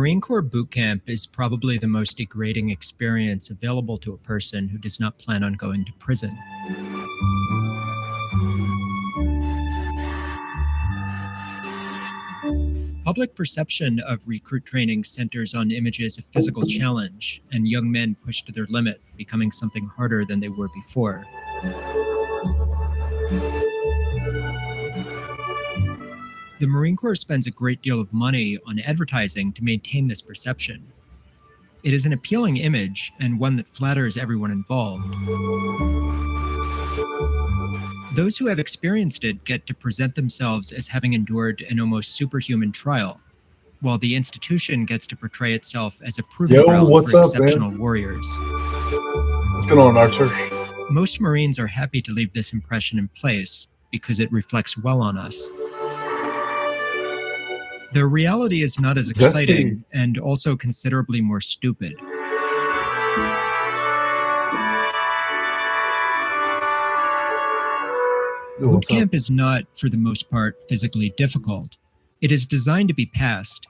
Marine Corps boot camp is probably the most degrading experience available to a person who does not plan on going to prison. Public perception of recruit training centers on images of physical challenge and young men pushed to their limit, becoming something harder than they were before. The Marine Corps spends a great deal of money on advertising to maintain this perception. It is an appealing image and one that flatters everyone involved. Those who have experienced it get to present themselves as having endured an almost superhuman trial, while the institution gets to portray itself as a proving ground for exceptional warriors. What's going on, Archer? Most Marines are happy to leave this impression in place because it reflects well on us. The reality is not as exciting and also considerably more stupid. Boot camp is not, for the most part, physically difficult. It is designed to be passed.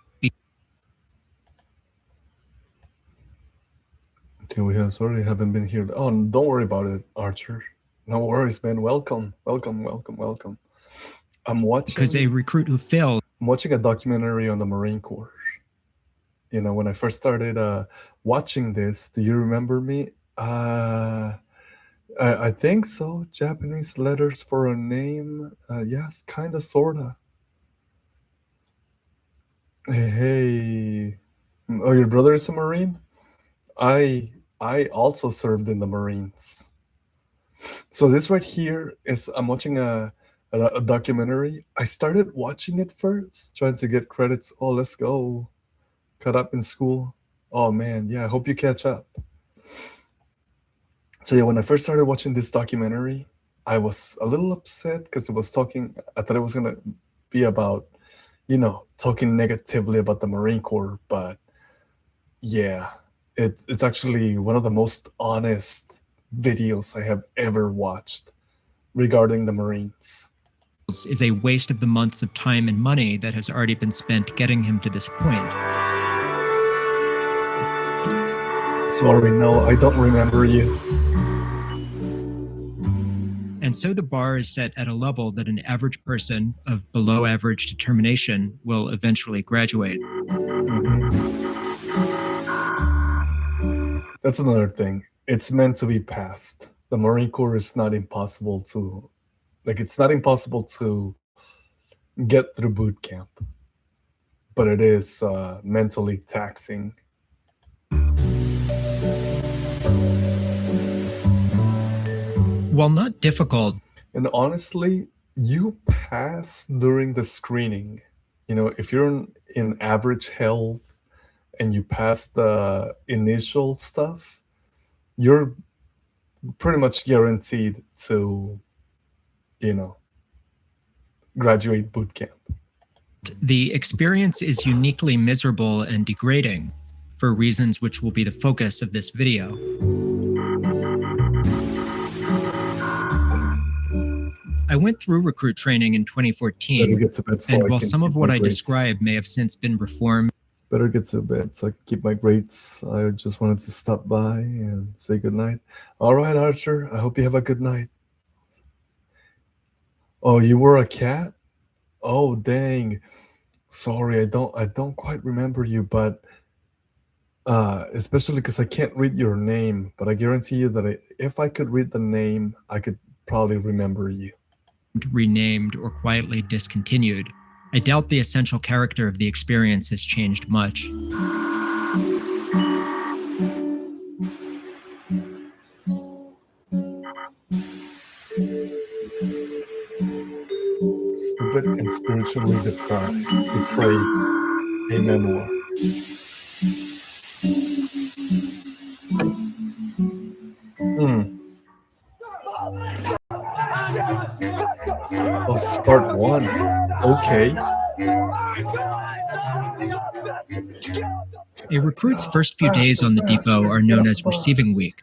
Okay, we haven't been here. Oh, don't worry about it, Archer. No worries, man. Welcome. I'm watching... Because a recruit who failed... I'm watching a documentary on the Marine Corps. You know, when I first started watching this, do you remember me? I think so. Japanese letters for a name. Yes, kind of, sort of. Hey. Oh, your brother is a Marine? I also served in the Marines. So this right here is, I'm watching a documentary. I started watching it first, trying to get credits. Oh, let's go. Caught up in school. Oh, man. Yeah, I hope you catch up. So yeah, when I first started watching this documentary, I was a little upset because it was talking, I thought it was going to be about, you know, talking negatively about the Marine Corps. But yeah, it's actually one of the most honest videos I have ever watched regarding the Marines. Is a waste of the months of time and money that has already been spent getting him to this point. Sorry, no, I don't remember you. And so the bar is set at a level that an average person of below average determination will eventually graduate. That's another thing. It's meant to be passed. The Marine Corps is not impossible to... Like, it's not impossible to get through boot camp, but it is mentally taxing. While not difficult. And honestly, you pass during the screening. You know, if you're in average health and you pass the initial stuff, you're pretty much guaranteed to, you know, graduate boot camp. The experience is uniquely miserable and degrading for reasons which will be the focus of this video. I went through recruit training in 2014, and while some of what I describe may have since been reformed. Better get to bed so I can keep my grades. I just wanted to stop by and say goodnight. All right, Archer, I hope you have a good night. Oh, you were a cat? Oh, dang. Sorry, I don't quite remember you, but especially because I can't read your name, but I guarantee you that if I could read the name, I could probably remember you. Renamed or quietly discontinued, I doubt the essential character of the experience has changed much. Stupid and spiritually depraved. A memoir. Oh, it's part 1. Okay. A recruit's first few days on the depot are known as receiving week.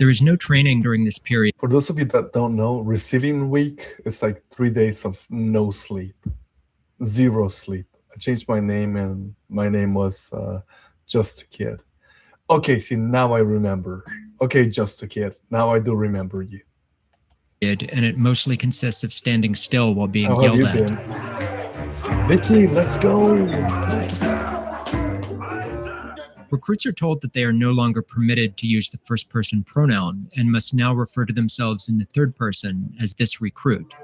There is no training during this period. For those of you that don't know, receiving week is like 3 days of no sleep. zero sleep. I changed my name, and my name was Just a Kid. Okay, see, now I remember. Okay, Just a Kid. Now I do remember you. And it mostly consists of standing still while being How have yelled you at. been? Vicky, let's go! Recruits are told that they are no longer permitted to use the first-person pronoun and must now refer to themselves in the third person as this recruit.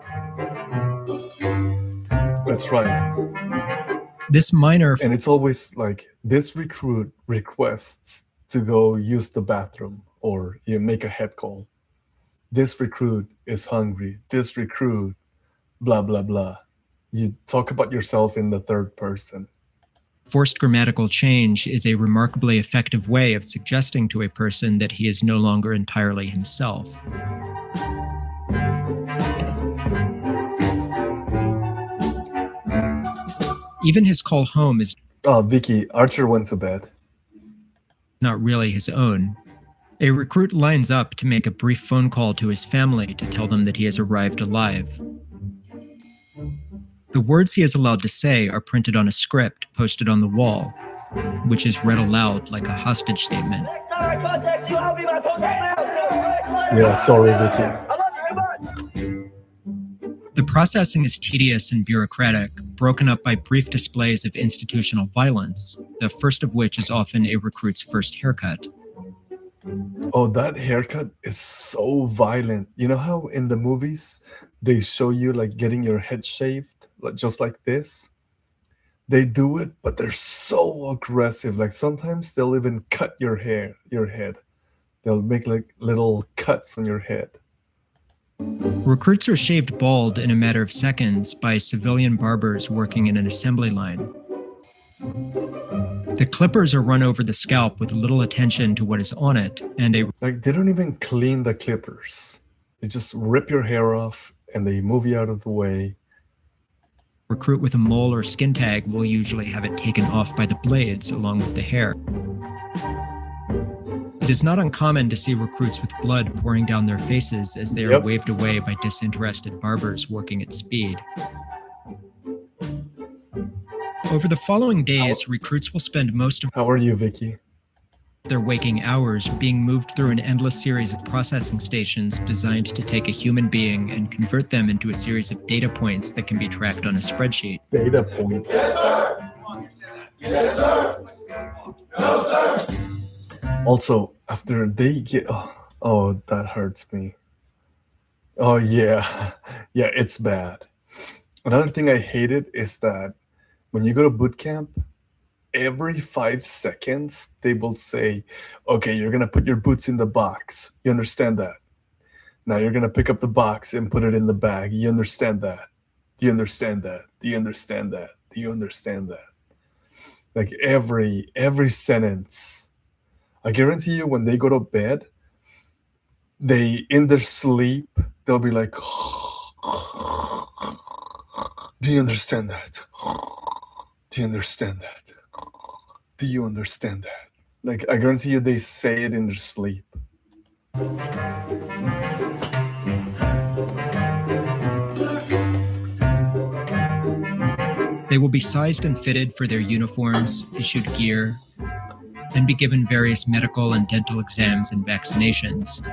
That's right. This minor... And it's always like, this recruit requests to go use the bathroom or you make a head call. This recruit is hungry. This recruit, blah, blah, blah. You talk about yourself in the third person. Forced grammatical change is a remarkably effective way of suggesting to a person that he is no longer entirely himself. Even his call home is Vicky, Archer went to bed. Not really his own. A recruit lines up to make a brief phone call to his family to tell them that he has arrived alive. The words he is allowed to say are printed on a script posted on the wall, which is read aloud like a hostage statement. Next time I contact you, I'll be my contact now. Yeah, sorry, Vicky. I love you very much. The processing is tedious and bureaucratic, broken up by brief displays of institutional violence, the first of which is often a recruit's first haircut. Oh, that haircut is so violent. You know how in the movies they show you like getting your head shaved, like just like this? They do it, but they're so aggressive. Like sometimes they'll even cut your head. They'll make like little cuts on your head. Recruits are shaved bald in a matter of seconds by civilian barbers working in an assembly line. The clippers are run over the scalp with little attention to what is on it, and like they don't even clean the clippers. They just rip your hair off and they move you out of the way. Recruit with a mole or skin tag will usually have it taken off by the blades along with the hair. It is not uncommon to see recruits with blood pouring down their faces as they are waved away by disinterested barbers working at speed. Over the following days, recruits will spend most of How are you, Vicky? their waking hours being moved through an endless series of processing stations designed to take a human being and convert them into a series of data points that can be tracked on a spreadsheet. Data point. Yes, sir. Yes, sir. No, sir. Also, after they get... Oh, that hurts me. Oh, yeah. Yeah, it's bad. Another thing I hated is that when you go to boot camp, every 5 seconds, they will say, okay, you're going to put your boots in the box. You understand that? Now you're going to pick up the box and put it in the bag. You understand that? Do you understand that? Do you understand that? Do you understand that? Like every sentence. I guarantee you when they go to bed, in their sleep, they'll be like, do you understand that? Do you understand that? Do you understand that? Like, I guarantee you they say it in their sleep. They will be sized and fitted for their uniforms, issued gear, and be given various medical and dental exams and vaccinations.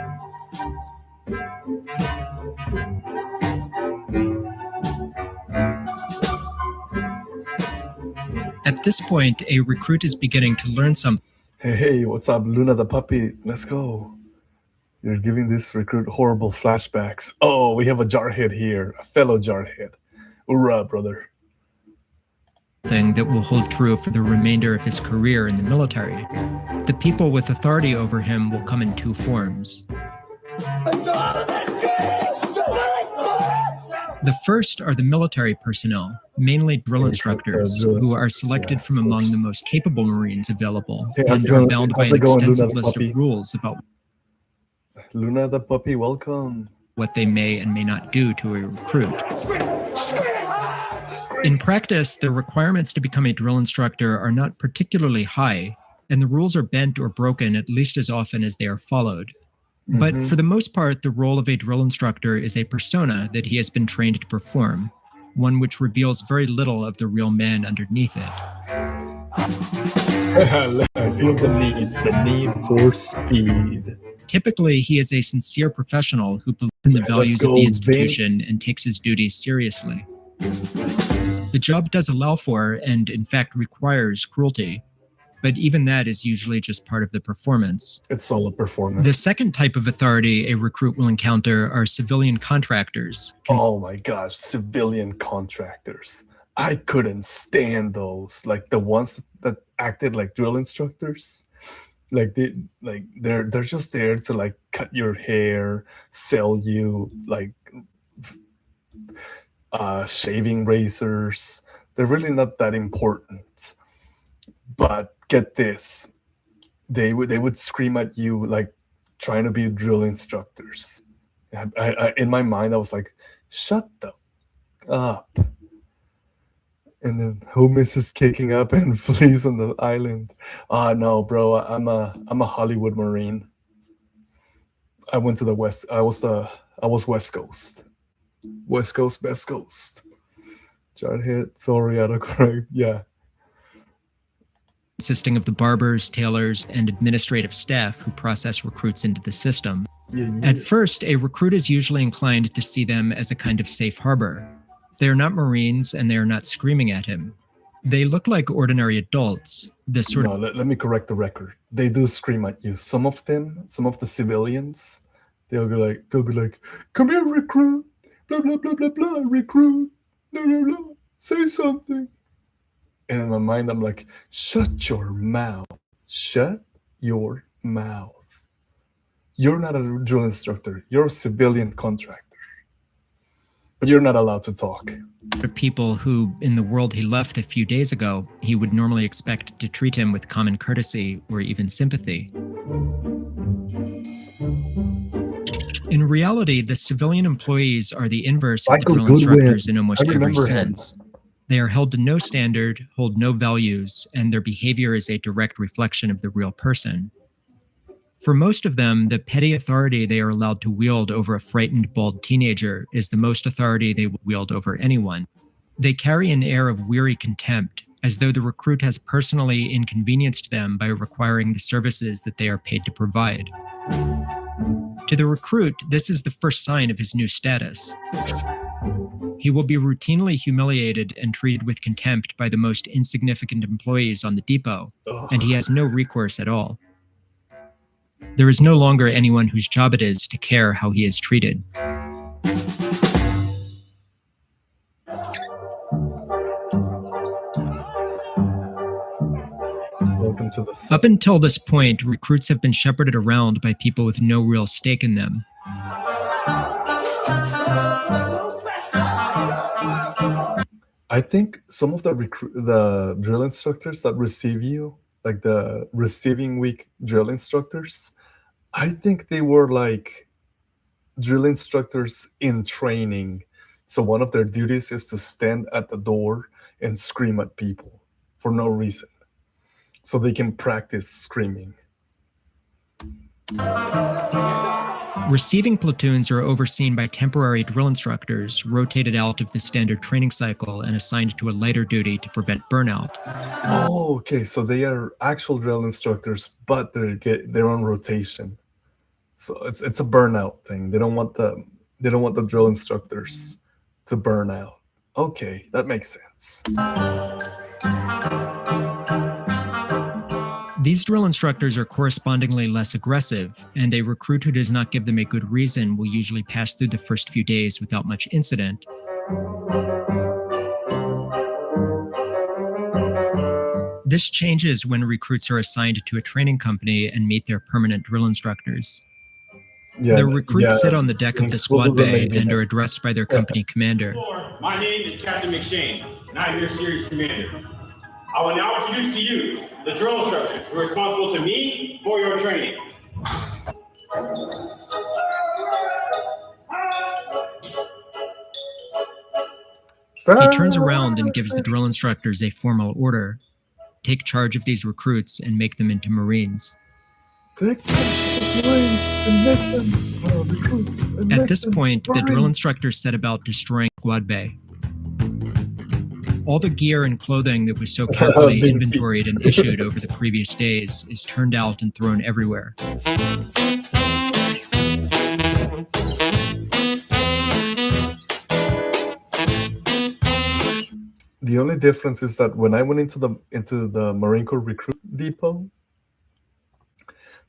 At this point, a recruit is beginning to learn something. Hey, what's up, Luna the puppy? Let's go. You're giving this recruit horrible flashbacks. Oh, we have a jarhead here, a fellow jarhead. Hoorah, brother. That will hold true for the remainder of his career in the military. The people with authority over him will come in two forms. The first are the military personnel, mainly drill instructors, who are selected from among the most capable Marines available and are bound by an extensive list of rules about Luna the puppy, welcome. What they may and may not do to a recruit. In practice, the requirements to become a drill instructor are not particularly high, and the rules are bent or broken at least as often as they are followed. But for the most part, the role of a drill instructor is a persona that he has been trained to perform. one which reveals very little of the real man underneath it. I feel the need for speed. Typically, he is a sincere professional who believes in the values of the institution and takes his duties seriously. The job does allow for, and in fact requires, cruelty, but even that is usually just part of the performance. It's all a performance. The second type of authority a recruit will encounter are civilian contractors. Oh my gosh, civilian contractors. I couldn't stand those. Like the ones that acted like drill instructors. Like they're just there to like cut your hair, sell you like shaving razors. They're really not that important. But get this, they would scream at you like trying to be drill instructors. I in my mind I was like, shut the f up. And then Holmes is kicking up and flees on the island. No, bro, I'm a Hollywood Marine. I went to the West. I was West Coast. West Coast, best coast. Jarhead, sorry, autocorrect. Yeah. Consisting of the barbers, tailors, and administrative staff who process recruits into the system. Yeah. At first, a recruit is usually inclined to see them as a kind of safe harbor. They are not Marines, and they are not screaming at him. They look like ordinary adults. Let me correct the record. They do scream at you. Some of the civilians, they'll be like, come here, recruit, blah, blah, blah, blah, blah, recruit, blah, blah, blah, say something. And in my mind, I'm like, shut your mouth. Shut your mouth. You're not a drill instructor. You're a civilian contractor. But you're not allowed to talk. Of people who, in the world he left a few days ago, he would normally expect to treat him with common courtesy or even sympathy. In reality, the civilian employees are the inverse of the drill instructors in almost every sense. They are held to no standard, hold no values, and their behavior is a direct reflection of the real person. For most of them, the petty authority they are allowed to wield over a frightened, bald teenager is the most authority they will wield over anyone. They carry an air of weary contempt, as though the recruit has personally inconvenienced them by requiring the services that they are paid to provide. To the recruit, this is the first sign of his new status. He will be routinely humiliated and treated with contempt by the most insignificant employees on the depot, and he has no recourse at all. There is no longer anyone whose job it is to care how he is treated. Welcome to the Up until this point, recruits have been shepherded around by people with no real stake in them. I think some of the drill instructors that receive you, like the receiving week drill instructors, I think they were like drill instructors in training. So one of their duties is to stand at the door and scream at people for no reason, so they can practice screaming. Receiving platoons are overseen by temporary drill instructors, rotated out of the standard training cycle and assigned to a lighter duty to prevent burnout. Oh, okay. So they are actual drill instructors, but they're on rotation. So it's a burnout thing. They don't want the drill instructors to burn out. Okay, that makes sense. These drill instructors are correspondingly less aggressive, and a recruit who does not give them a good reason will usually pass through the first few days without much incident. This changes when recruits are assigned to a training company and meet their permanent drill instructors. The recruits sit on the deck of the squad bay and are addressed by their company commander. My name is Captain McShane, and I'm your series commander. I will now introduce to you the drill instructors who are responsible to me for your training. He turns around and gives the drill instructors a formal order. Take charge of these recruits and make them into Marines. At this point, the drill instructors set about destroying Squad Bay. All the gear and clothing that was so carefully Binky. inventoried and issued over the previous days is turned out and thrown everywhere. The only difference is that when I went into the Marine Corps recruit depot,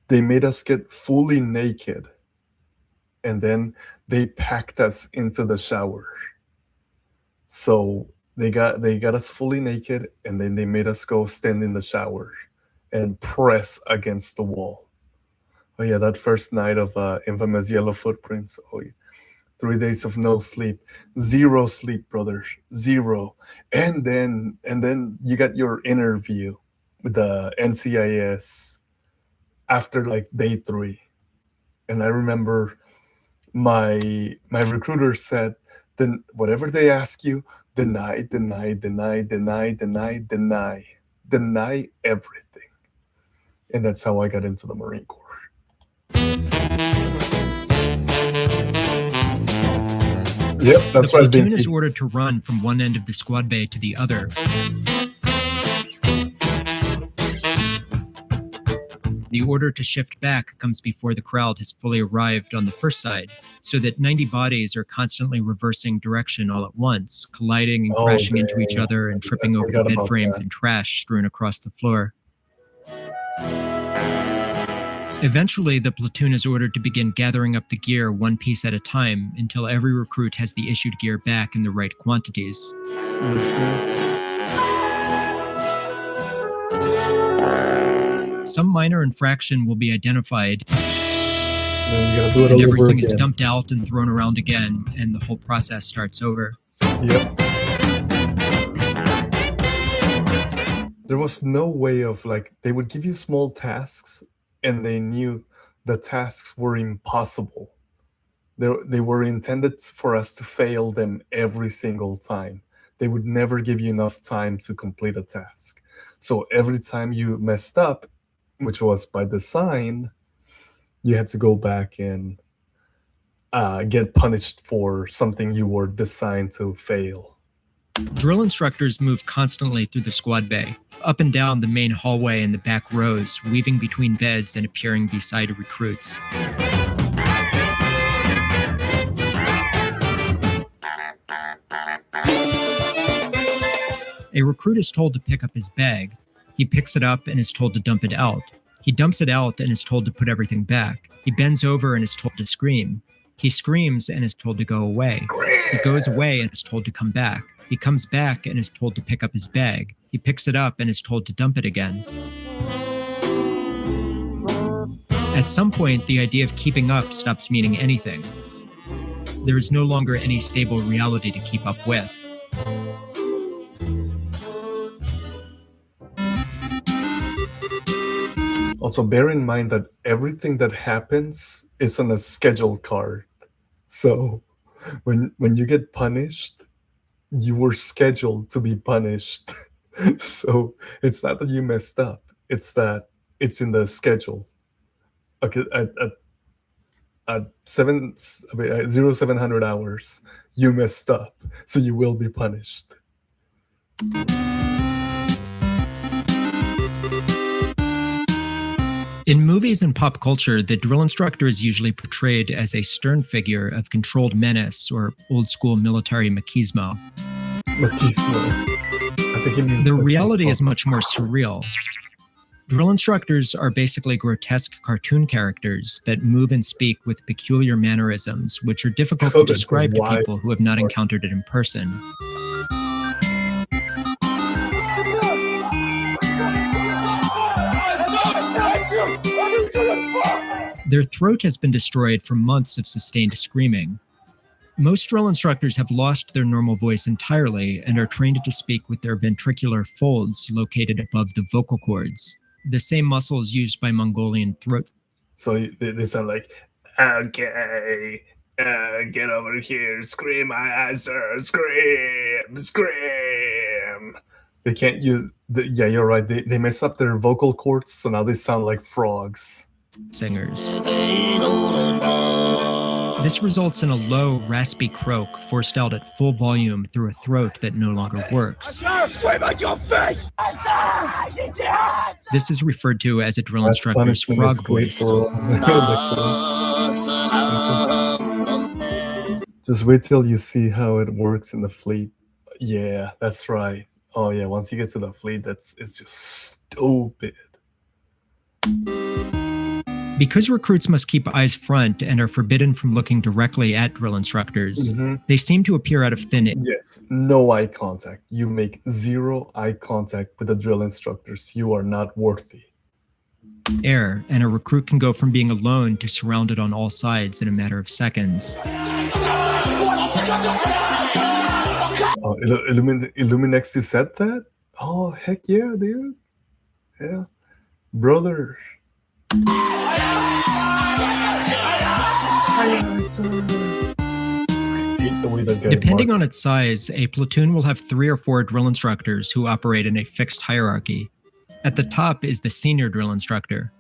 they made us get fully naked, and then they packed us into the shower. So they got us fully naked, and then they made us go stand in the shower and press against the wall. Oh yeah, that first night of infamous Yellow Footprints. Oh yeah. 3 days of no sleep, 0 sleep, brother, 0. And then you got your interview with the NCIS after like day 3. And I remember my recruiter said, then whatever they ask you, deny everything. And that's how I got into the Marine Corps. Yep, that's the right. platoon is ordered to run from one end of the squad bay to the other. The order to shift back comes before the crowd has fully arrived on the first side, so that 90 bodies are constantly reversing direction all at once, colliding and crashing into each other and tripping over the bed frames and trash strewn across the floor. Eventually, the platoon is ordered to begin gathering up the gear one piece at a time until every recruit has the issued gear back in the right quantities. Some minor infraction will be identified, and everything is dumped out and thrown around again, and the whole process starts over. Yep. There was no way of, like, they would give you small tasks, and they knew the tasks were impossible. They were intended for us to fail them every single time. They would never give you enough time to complete a task. So every time you messed up, which was by design, you had to go back and get punished for something you were designed to fail. Drill instructors move constantly through the squad bay, up and down the main hallway and the back rows, weaving between beds and appearing beside recruits. A recruit is told to pick up his bag. He picks it up and is told to dump it out. He dumps it out and is told to put everything back. He bends over and is told to scream. He screams and is told to go away. He goes away and is told to come back. He comes back and is told to pick up his bag. He picks it up and is told to dump it again. At some point, the idea of keeping up stops meaning anything. There is no longer any stable reality to keep up with. Also, bear in mind that everything that happens is on a schedule card. So when you get punished, you were scheduled to be punished. So it's not that you messed up, it's that it's in the schedule. Okay, at 0700 hours, you messed up, so you will be punished. In movies and pop culture, the drill instructor is usually portrayed as a stern figure of controlled menace or old-school military machismo. Machismo. I think it means the machismo. reality is much more surreal. Drill instructors are basically grotesque cartoon characters that move and speak with peculiar mannerisms, which are difficult to describe to people who have not encountered it in person. Their throat has been destroyed from months of sustained screaming. Most drill instructors have lost their normal voice entirely and are trained to speak with their ventricular folds located above the vocal cords, the same muscles used by Mongolian throat. So they sound like, okay, get over here, scream my answer, scream, scream. They can't use, yeah, you're right, they mess up their vocal cords, so now they sound like frogs. Singers. This results in a low, raspy croak forced out at full volume through a throat that no longer works. This is referred to as a drill That's instructor's punishment is frog great voice. for Just wait till you see how it works in the fleet. Yeah, that's right. Oh yeah, once you get to the fleet, it's just stupid. Because recruits must keep eyes front and are forbidden from looking directly at drill instructors, they seem to appear out of thin air. Yes, no eye contact. You make zero eye contact with the drill instructors. You are not worthy. And a recruit can go from being alone to surrounded on all sides in a matter of seconds. Oh, Illuminexi said that? Oh, heck yeah, dude. Yeah. Brother. Depending on its size, a platoon will have 3 or 4 drill instructors who operate in a fixed hierarchy. At the top is the senior drill instructor.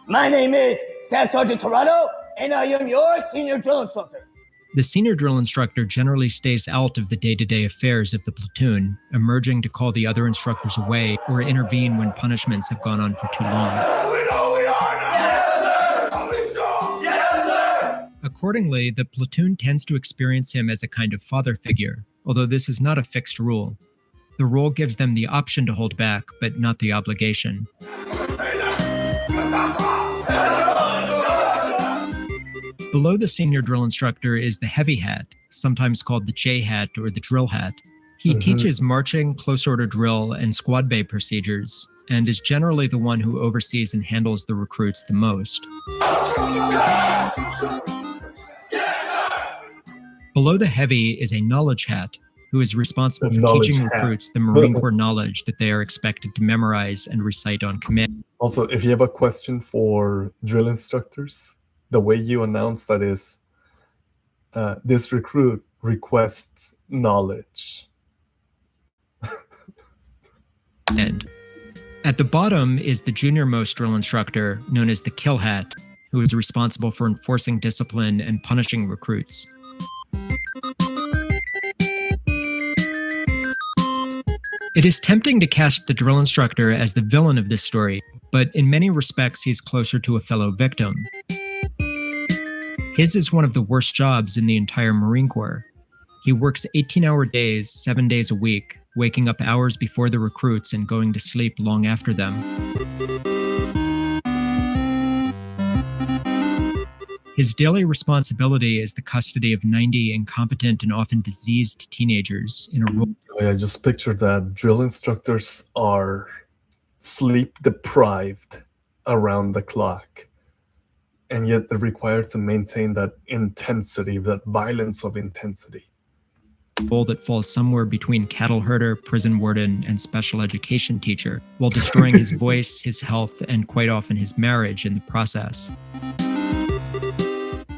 My name is Staff Sergeant Toronto, and I am your senior drill instructor. The senior drill instructor generally stays out of the day-to-day affairs of the platoon, emerging to call the other instructors away or intervene when punishments have gone on for too long. Accordingly, the platoon tends to experience him as a kind of father figure, although this is not a fixed rule. The role gives them the option to hold back, but not the obligation. Below the senior drill instructor is the heavy hat, sometimes called the J hat or the drill hat. He teaches marching, close order drill, and squad bay procedures, and is generally the one who oversees and handles the recruits the most. Below the heavy is a knowledge hat, who is responsible for teaching recruits the Marine Corps knowledge that they are expected to memorize and recite on command. Also, if you have a question for drill instructors, the way you announce that is, this recruit requests knowledge. And at the bottom is the junior-most drill instructor, known as the kill hat, who is responsible for enforcing discipline and punishing recruits. It is tempting to cast the drill instructor as the villain of this story, but in many respects he's closer to a fellow victim. His is one of the worst jobs in the entire Marine Corps. He works 18-hour days, 7 days a week, waking up hours before the recruits and going to sleep long after them. His daily responsibility is the custody of 90 incompetent and often diseased teenagers in a role. Oh, yeah, just picture that. Drill instructors are sleep deprived around the clock, and yet they're required to maintain that intensity, that violence of intensity. Role that falls somewhere between cattle herder, prison warden, and special education teacher, while destroying his voice, his health, and quite often his marriage in the process.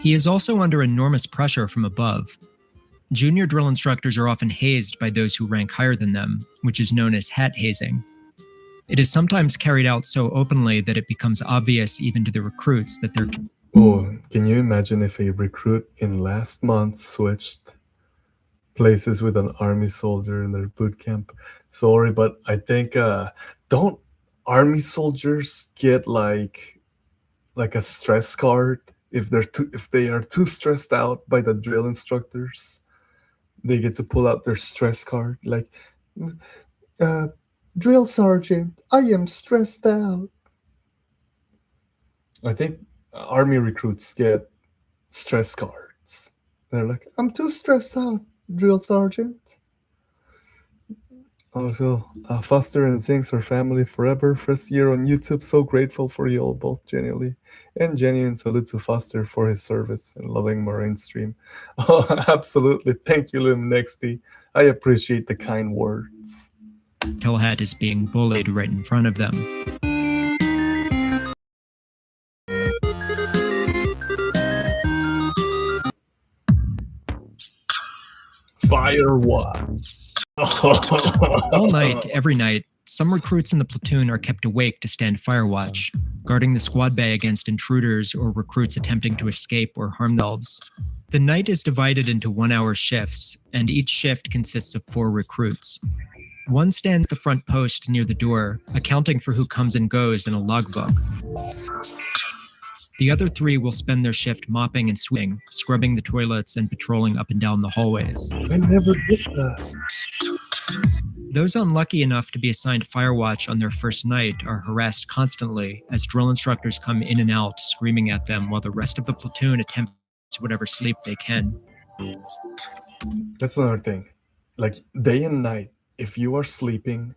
He is also under enormous pressure from above. Junior drill instructors are often hazed by those who rank higher than them, which is known as hat hazing. It is sometimes carried out so openly that it becomes obvious even to the recruits that they're... Oh, can you imagine if a recruit in last month switched places with an army soldier in their boot camp? Sorry, but I think, don't army soldiers get like a stress card? If they are too stressed out by the drill instructors, they get to pull out their stress card, like, drill sergeant, I am stressed out. I think army recruits get stress cards. They're like, I'm too stressed out, drill sergeant. Also, Foster and Zinks are family forever. First year on YouTube. So grateful for you all both, genuinely. And genuine salute to Foster for his service and loving Marine stream. Oh, absolutely. Thank you, Limnexty. I appreciate the kind words. Kill hat is being bullied right in front of them. Fire watch. All night, every night, Some recruits in the platoon are kept awake to stand fire watch, guarding the squad bay against intruders or recruits attempting to escape or harm themselves. The night is divided into 1-hour shifts, and each shift consists of 4 recruits. One stands the front post near the door, accounting for who comes and goes in a logbook. The other 3 will spend their shift mopping and sweeping, scrubbing the toilets, and patrolling up and down the hallways. I never did that. Those unlucky enough to be assigned fire watch on their first night are harassed constantly as drill instructors come in and out screaming at them while the rest of the platoon attempts whatever sleep they can. That's another thing. Like, day and night, if you are sleeping,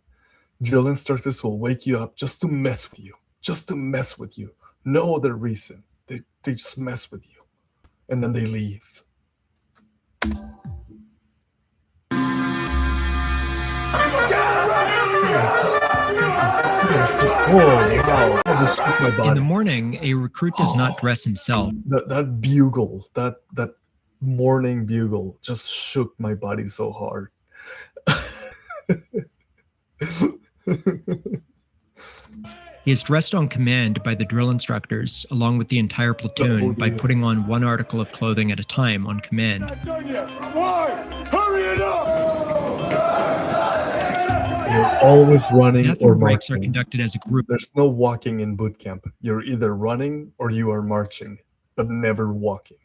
drill instructors will wake you up just to mess with you. Just to mess with you. No other reason. They just mess with you. And then they leave. Oh, wow. I just shook my body. In the morning, a recruit does not dress himself. That bugle, that morning bugle just shook my body so hard. He is dressed on command by the drill instructors, along with the entire platoon, by putting on one article of clothing at a time on command. Not done yet. Why? Hurry it up! You're always running Death or and breaks are marching. conducted as a group. There's no walking in boot camp. You're either running or you are marching, but never walking.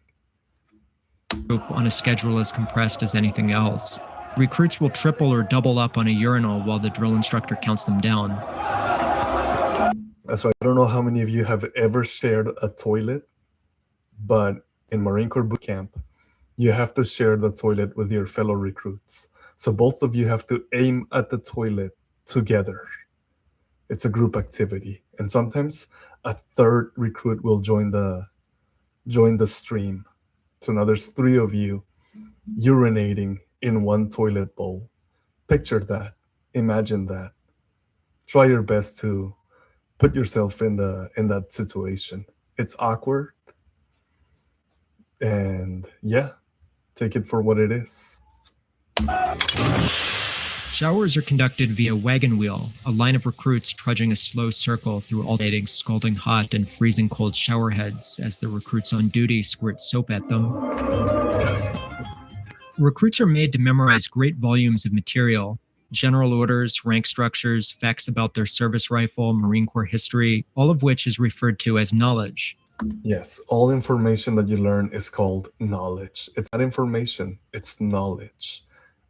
On a schedule as compressed as anything else. Recruits will triple or double up on a urinal while the drill instructor counts them down. So I don't know how many of you have ever shared a toilet, but in Marine Corps boot camp, you have to share the toilet with your fellow recruits. So both of you have to aim at the toilet together. It's a group activity. And sometimes a third recruit will join the stream. So now there's 3 of you urinating in one toilet bowl. Picture that. Imagine that. Try your best to put yourself in that situation. It's awkward. And yeah, take it for what it is. Showers are conducted via wagon wheel, a line of recruits trudging a slow circle through alternating scalding hot and freezing cold shower heads as the recruits on duty squirt soap at them. Recruits are made to memorize great volumes of material, general orders, rank structures, facts about their service rifle, Marine Corps history, all of which is referred to as knowledge. Yes, all information that you learn is called knowledge. It's not information, it's knowledge.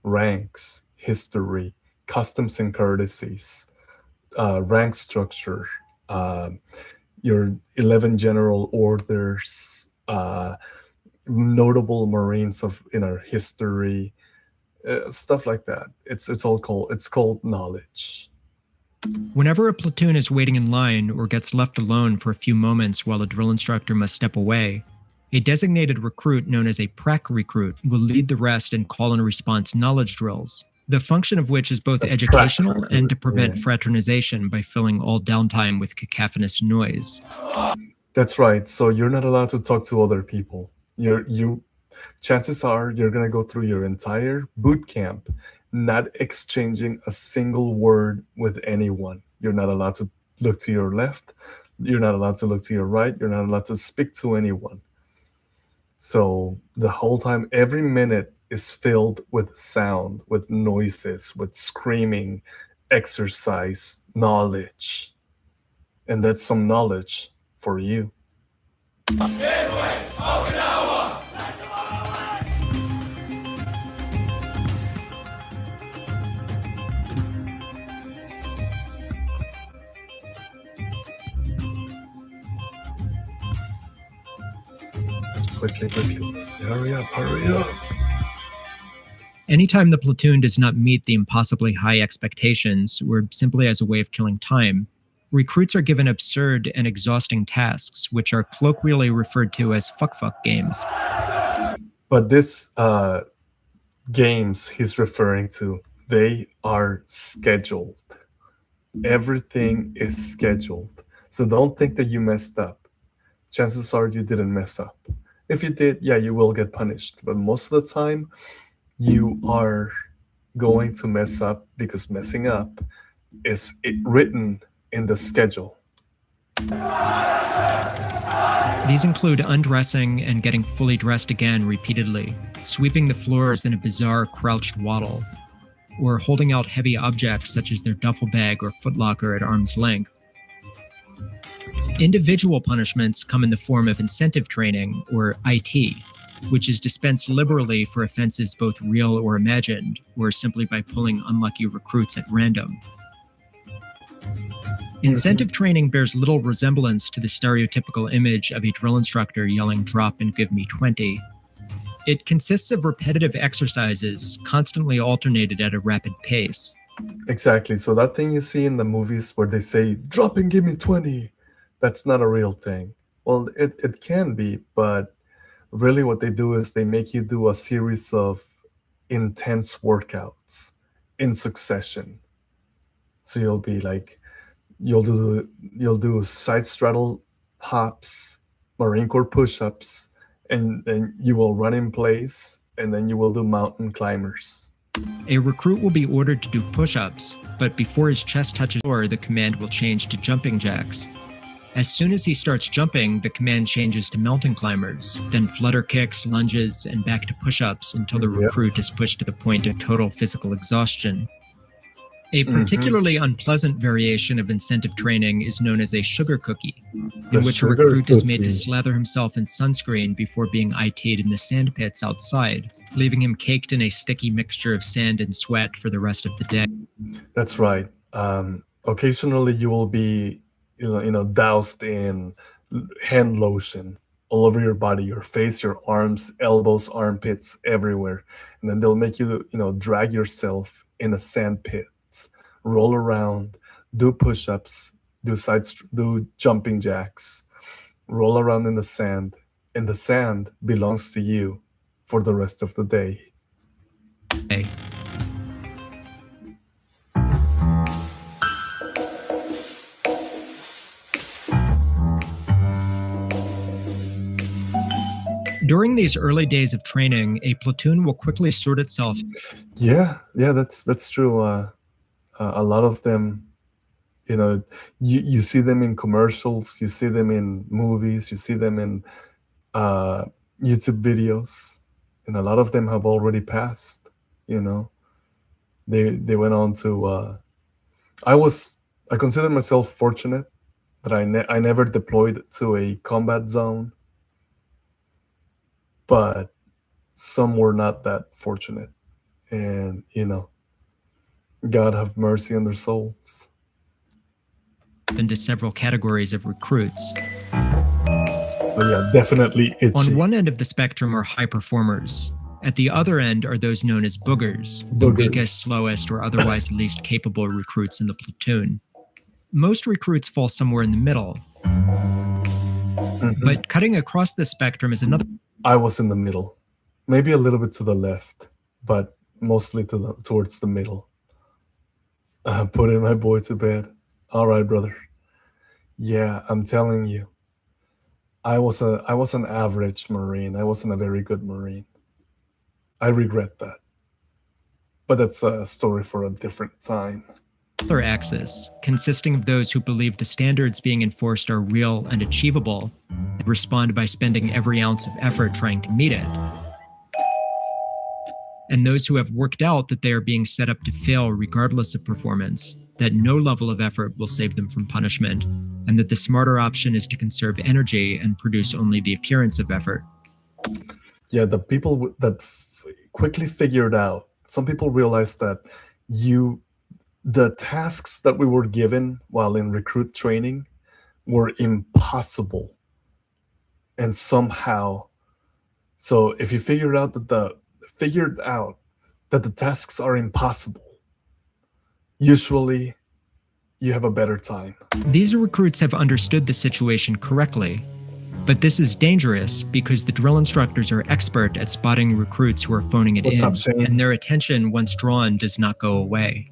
Ranks, history, customs and courtesies, rank structure, your 11 general orders, notable Marines in our history, stuff like that. It's called knowledge. Whenever a platoon is waiting in line or gets left alone for a few moments while a drill instructor must step away, a designated recruit known as a prac recruit will lead the rest and call and response knowledge drills, the function of which is both educational and to prevent fraternization by filling all downtime with cacophonous noise. That's right. So you're not allowed to talk to other people. Chances are you're going to go through your entire boot camp not exchanging a single word with anyone. You're not allowed to look to your left. You're not allowed to look to your right. You're not allowed to speak to anyone. So the whole time, every minute is filled with sound, with noises, with screaming, exercise, knowledge. And that's some knowledge for you. Quickly. Hurry up. Anytime the platoon does not meet the impossibly high expectations, or simply as a way of killing time, recruits are given absurd and exhausting tasks, which are colloquially referred to as fuck games. But this games he's referring to, they are scheduled. Everything is scheduled. So don't think that you messed up. Chances are you didn't mess up. If you did, yeah, you will get punished. But most of the time, you are going to mess up because messing up is written in the schedule. These include undressing and getting fully dressed again repeatedly, sweeping the floors in a bizarre crouched waddle, or holding out heavy objects such as their duffel bag or footlocker at arm's length. Individual punishments come in the form of incentive training, or IT, which is dispensed liberally for offenses both real or imagined, or simply by pulling unlucky recruits at random. Incentive training bears little resemblance to the stereotypical image of a drill instructor yelling, "Drop and give me 20." It consists of repetitive exercises, constantly alternated at a rapid pace. Exactly. So that thing you see in the movies where they say, "Drop and give me 20," that's not a real thing. Well, it can be, but really what they do is they make you do a series of intense workouts in succession. So you'll be like, you'll do side straddle hops, Marine Corps push-ups, and then you will run in place, and then you will do mountain climbers. A recruit will be ordered to do push-ups, but before his chest touches the floor, the command will change to jumping jacks. As soon as he starts jumping, the command changes to mountain climbers, then flutter kicks, lunges, and back to push-ups until the recruit is pushed to the point of total physical exhaustion. A particularly unpleasant variation of incentive training is known as a sugar cookie, in which a recruit is made to slather himself in sunscreen before being IT'd in the sand pits outside, leaving him caked in a sticky mixture of sand and sweat for the rest of the day. That's right. Occasionally you will be doused in hand lotion all over your body, your face, your arms, elbows, armpits, everywhere. And then they'll make you, drag yourself in a sand pit, roll around, do push-ups, do jumping jacks, roll around in the sand, and the sand belongs to you for the rest of the day. Hey. During these early days of training, a platoon will quickly sort itself. Yeah, that's true. A lot of them, you see them in commercials, you see them in movies, you see them in YouTube videos, and a lot of them have already passed. They went on to. I consider myself fortunate that I never deployed to a combat zone, but some were not that fortunate, and God have mercy on their souls. Into several categories of recruits. But yeah, definitely itchy. On one end of the spectrum are high performers. At the other end are those known as boogers, the weakest, slowest, or otherwise least capable recruits in the platoon. Most recruits fall somewhere in the middle. But cutting across the spectrum is another. I was in the middle. Maybe a little bit to the left, but mostly towards the middle. Putting my boy to bed. All right, brother. Yeah, I'm telling you, I was an average Marine. I wasn't a very good Marine. I regret that. But that's a story for a different time. Other axis, consisting of those who believe the standards being enforced are real and achievable, and respond by spending every ounce of effort trying to meet it. And those who have worked out that they are being set up to fail regardless of performance, that no level of effort will save them from punishment, and that the smarter option is to conserve energy and produce only the appearance of effort. Yeah, the people that quickly figured out, some people realized that the tasks that we were given while in recruit training were impossible. And somehow, so if you figured out that the tasks are impossible, usually you have a better time. These recruits have understood the situation correctly, but this is dangerous because the drill instructors are expert at spotting recruits who are phoning it in, and their attention, once drawn, does not go away.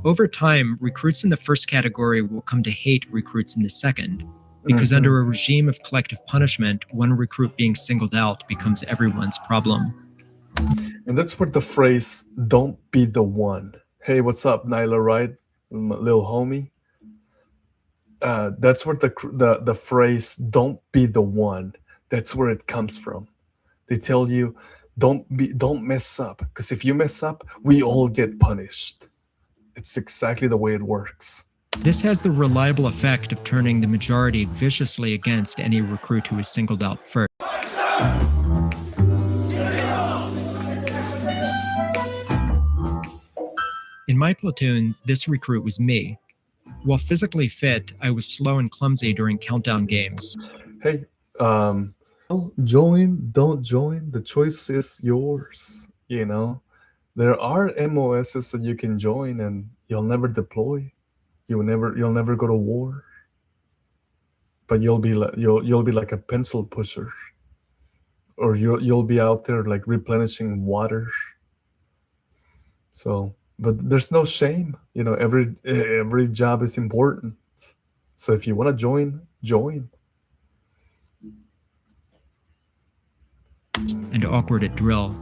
Over time, recruits in the first category will come to hate recruits in the second, because under a regime of collective punishment, one recruit being singled out becomes everyone's problem. And that's where the phrase, "don't be the one." Hey, what's up, Nyla, right? my little homie. That's where the phrase "don't be the one." That's where it comes from. They tell you, don't mess up, because if you mess up, we all get punished. It's exactly the way it works. This has the reliable effect of turning the majority viciously against any recruit who is singled out first. In my platoon, this recruit was me. While physically fit, I was slow and clumsy during countdown games. Hey, don't join. The choice is yours. You know, there are MOSs that you can join, and you'll never deploy. You'll never go to war. But you'll be like a pencil pusher, or you'll be out there like replenishing water. So, but there's no shame. You know, every job is important. So if you want to join. And awkward at drill.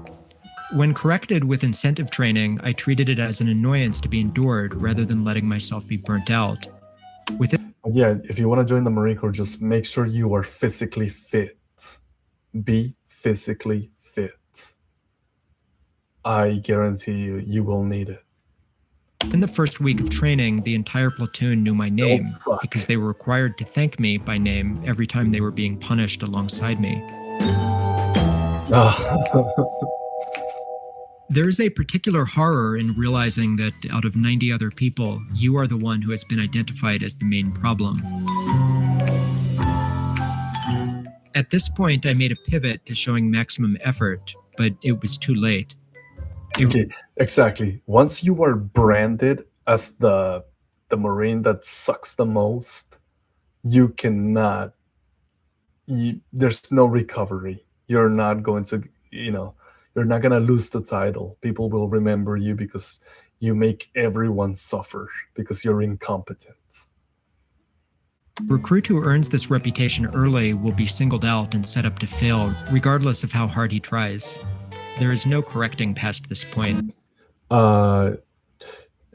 When corrected with incentive training, I treated it as an annoyance to be endured rather than letting myself be burnt out. Yeah, if you want to join the Marine Corps, just make sure you are physically fit. Be physically fit. I guarantee you will need it. In the first week of training, the entire platoon knew my name because they were required to thank me by name every time they were being punished alongside me. There is a particular horror in realizing that out of 90 other people, you are the one who has been identified as the main problem. At this point, I made a pivot to showing maximum effort, but it was too late. Okay, exactly. Once you are branded as the Marine that sucks the most, you cannot. There's no recovery. You're not going to, you're not going to lose the title. People will remember you because you make everyone suffer because you're incompetent. A recruit who earns this reputation early will be singled out and set up to fail, regardless of how hard he tries. There is no correcting past this point. Yeah,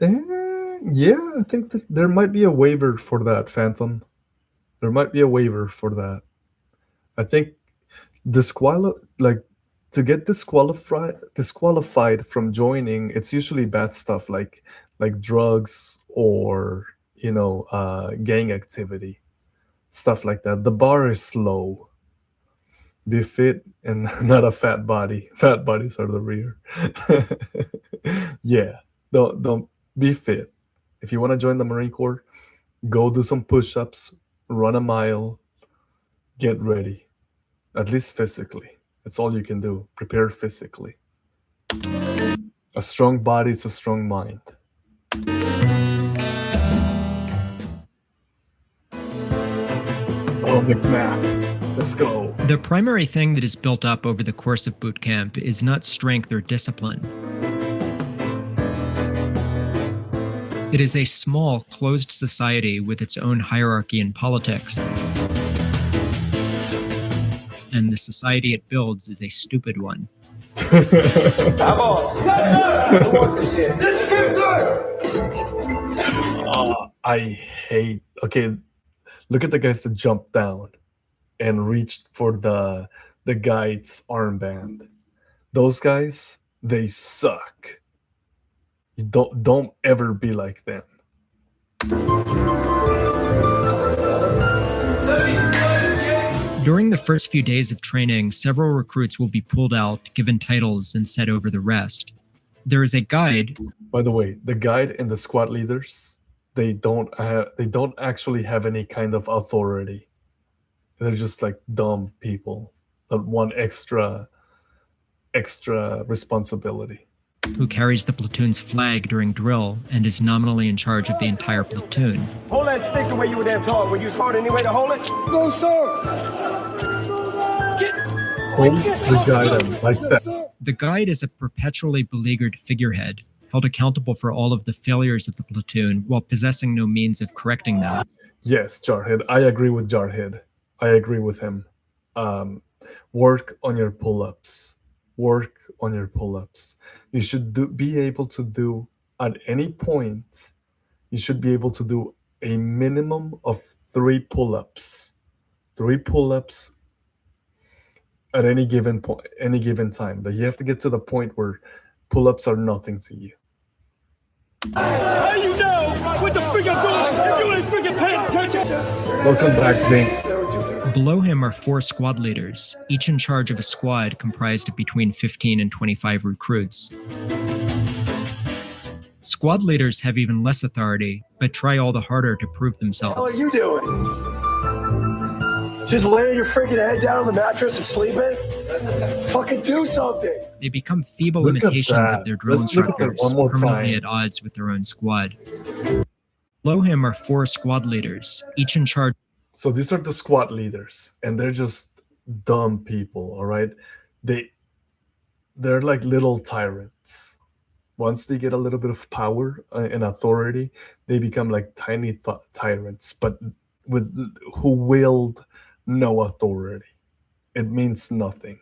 I think that there might be a waiver for that, Phantom. There might be a waiver for that. I think to get disqualified from joining, it's usually bad stuff like drugs or gang activity, stuff like that. The bar is low. Be fit and not a fat body. Fat bodies are the rear. Yeah, don't be fit. If you want to join the Marine Corps, go do some push-ups, run a mile, get ready. At least physically. That's all you can do. Prepare physically. A strong body is a strong mind. Oh, McMahon. Let's go. The primary thing that is built up over the course of boot camp is not strength or discipline. It is a small, closed society with its own hierarchy and politics. And the society it builds is a stupid one. I hate. Okay, look at the guys that jumped down and reached for the guide's armband. Those guys, they suck. You don't ever be like them. During the first few days of training, several recruits will be pulled out, given titles, and set over the rest. There is a guide. By the way, the guide and the squad leaders, they don't actually have any kind of authority. They're just like dumb people that want extra responsibility. Who carries the platoon's flag during drill and is nominally in charge of the entire platoon. Hold that stick the way you were damn taught. Were you taught any way to hold it? No, sir. Hold the guide like that. The guide is a perpetually beleaguered figurehead, held accountable for all of the failures of the platoon while possessing no means of correcting them. Yes, Jarhead. I agree with Jarhead. I agree with him. Work on your pull-ups. Work on your pull-ups. You should be able to do at any point. you should be able to do a minimum of 3 pull-ups. 3 pull-ups at any given point, any given time. But you have to get to the point where pull-ups are nothing to you. How you know what the freak I'm doing if you ain't freaking paying attention? Welcome back, Zinks. Below him are 4 squad leaders, each in charge of a squad comprised of between 15 and 25 recruits. Squad leaders have even less authority, but try all the harder to prove What themselves. are you doing? Just laying your freaking head down on the mattress and sleeping? Fucking do something! They become feeble Look at imitations that. of their drill Let's look at that instructors, one more permanently time. at odds with their own squad. Below him are 4 squad leaders, each in charge. So these are the squad leaders, and they're just dumb people, all right? They're like little tyrants. Once they get a little bit of power and authority, they become like tiny tyrants, but who wield no authority. It means nothing.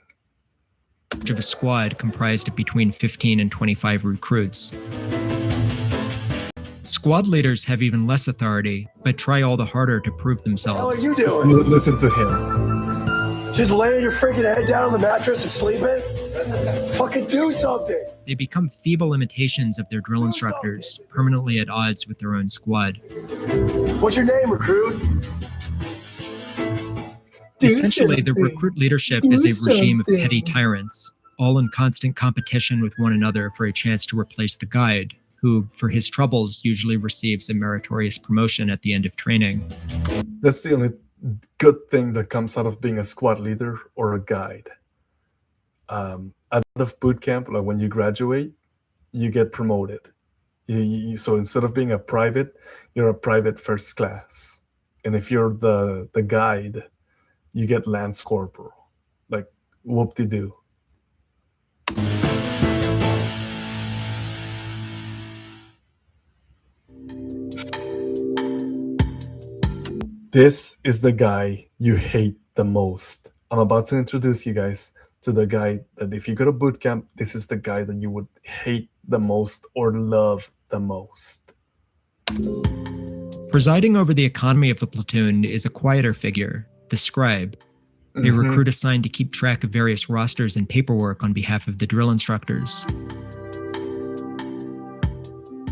Of a squad comprised of between 15 and 25 recruits. Squad leaders have even less authority, but try all the harder to prove What themselves. are you Just doing? listen to him. Just laying your freaking head down on the mattress and sleeping? Fucking do something! They become feeble imitations of their drill instructors, permanently at odds with their own squad. What's your name, recruit? Essentially, the recruit leadership is a regime of something. petty tyrants, all in constant competition with one another for a chance to replace the guide, who, for his troubles, usually receives a meritorious promotion at the end of training. That's the only good thing that comes out of being a squad leader or a guide. At the end of boot camp, like when you graduate, you get promoted. So instead of being a private, you're a private first class. And if you're the guide, you get Lance Corporal. Like, whoop-de-doo. This is the guy you hate the most. I'm about to introduce you guys to the guy that if you go to boot camp, this is the guy that you would hate the most or love the most. Presiding over the economy of the platoon is a quieter figure, the scribe, a Mhm. recruit assigned to keep track of various rosters and paperwork on behalf of the drill instructors.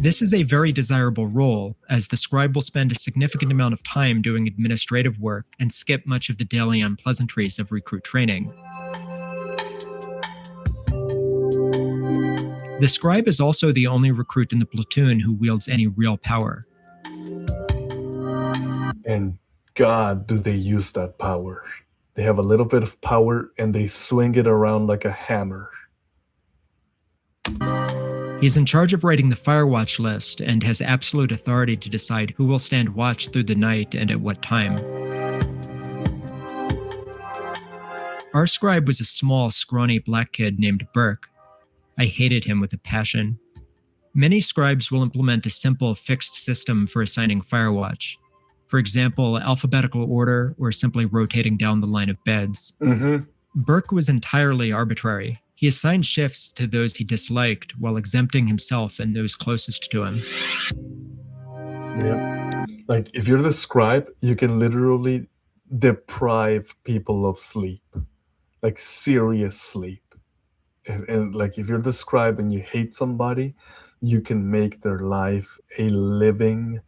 This is a very desirable role, as the scribe will spend a significant amount of time doing administrative work and skip much of the daily unpleasantries of recruit training. The scribe is also the only recruit in the platoon who wields any real power. And God, do they use that power. They have a little bit of power and they swing it around like a hammer. He's in charge of writing the Firewatch list and has absolute authority to decide who will stand watch through the night and at what time. Our scribe was a small, scrawny black kid named Burke. I hated him with a passion. Many scribes will implement a simple, fixed system for assigning Firewatch. For example, alphabetical order or simply rotating down the line of beds. Mm-hmm. Burke was entirely arbitrary. He assigned shifts to those he disliked while exempting himself and those closest to him. Yep. Like if you're the scribe, you can literally deprive people of sleep, like serious sleep. And like if you're the scribe and you hate somebody, you can make their life a living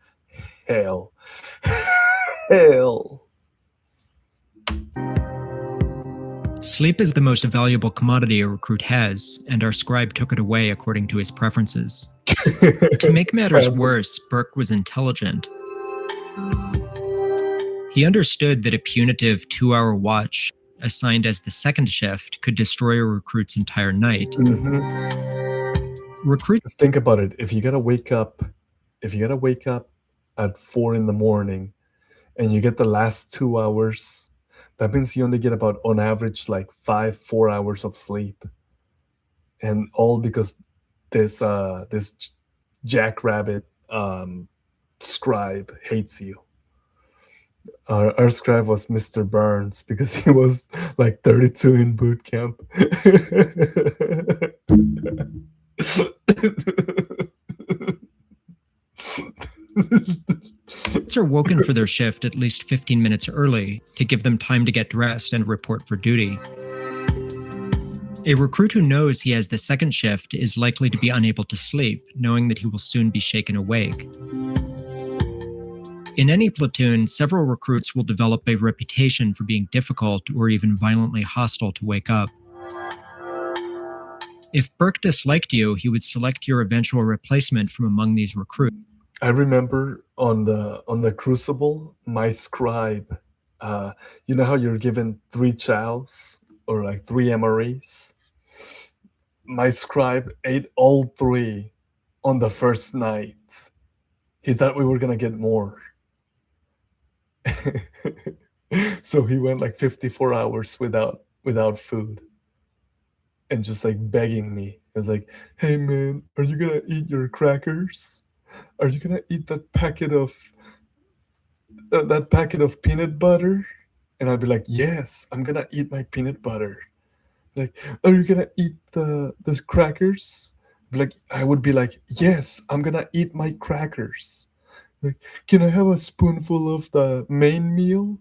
hell. Hell. Sleep is the most valuable commodity a recruit has, and our scribe took it away according to his preferences. To make matters worse, Burke was intelligent. He understood that a punitive 2-hour watch, assigned as the second shift, could destroy a recruit's entire night. Mm-hmm. Recruits Just think about it. If you gotta wake up at 4 a.m. and you get the last 2 hours, that means you only get about, on average, like 4 hours of sleep. And all because this jackrabbit scribe hates you. Our scribe was Mr. Burns because he was like 32 in boot camp. are woken for their shift at least 15 minutes early to give them time to get dressed and report for duty. A recruit who knows he has the second shift is likely to be unable to sleep, knowing that he will soon be shaken awake. In any platoon, several recruits will develop a reputation for being difficult or even violently hostile to wake up. If Burke disliked you, he would select your eventual replacement from among these recruits. I remember on the Crucible, my scribe, you know how you're given 3 chows or like 3 MREs? My scribe ate all 3 on the first night. He thought we were gonna get more. So he went like 54 hours without food and just like begging me. He was like, hey man, are you gonna eat your crackers? Are you gonna eat that packet of peanut butter? And I'd be like, yes, I'm gonna eat my peanut butter. Like, are you gonna eat these crackers? I would be like, yes, I'm gonna eat my crackers. Like, can I have a spoonful of the main meal?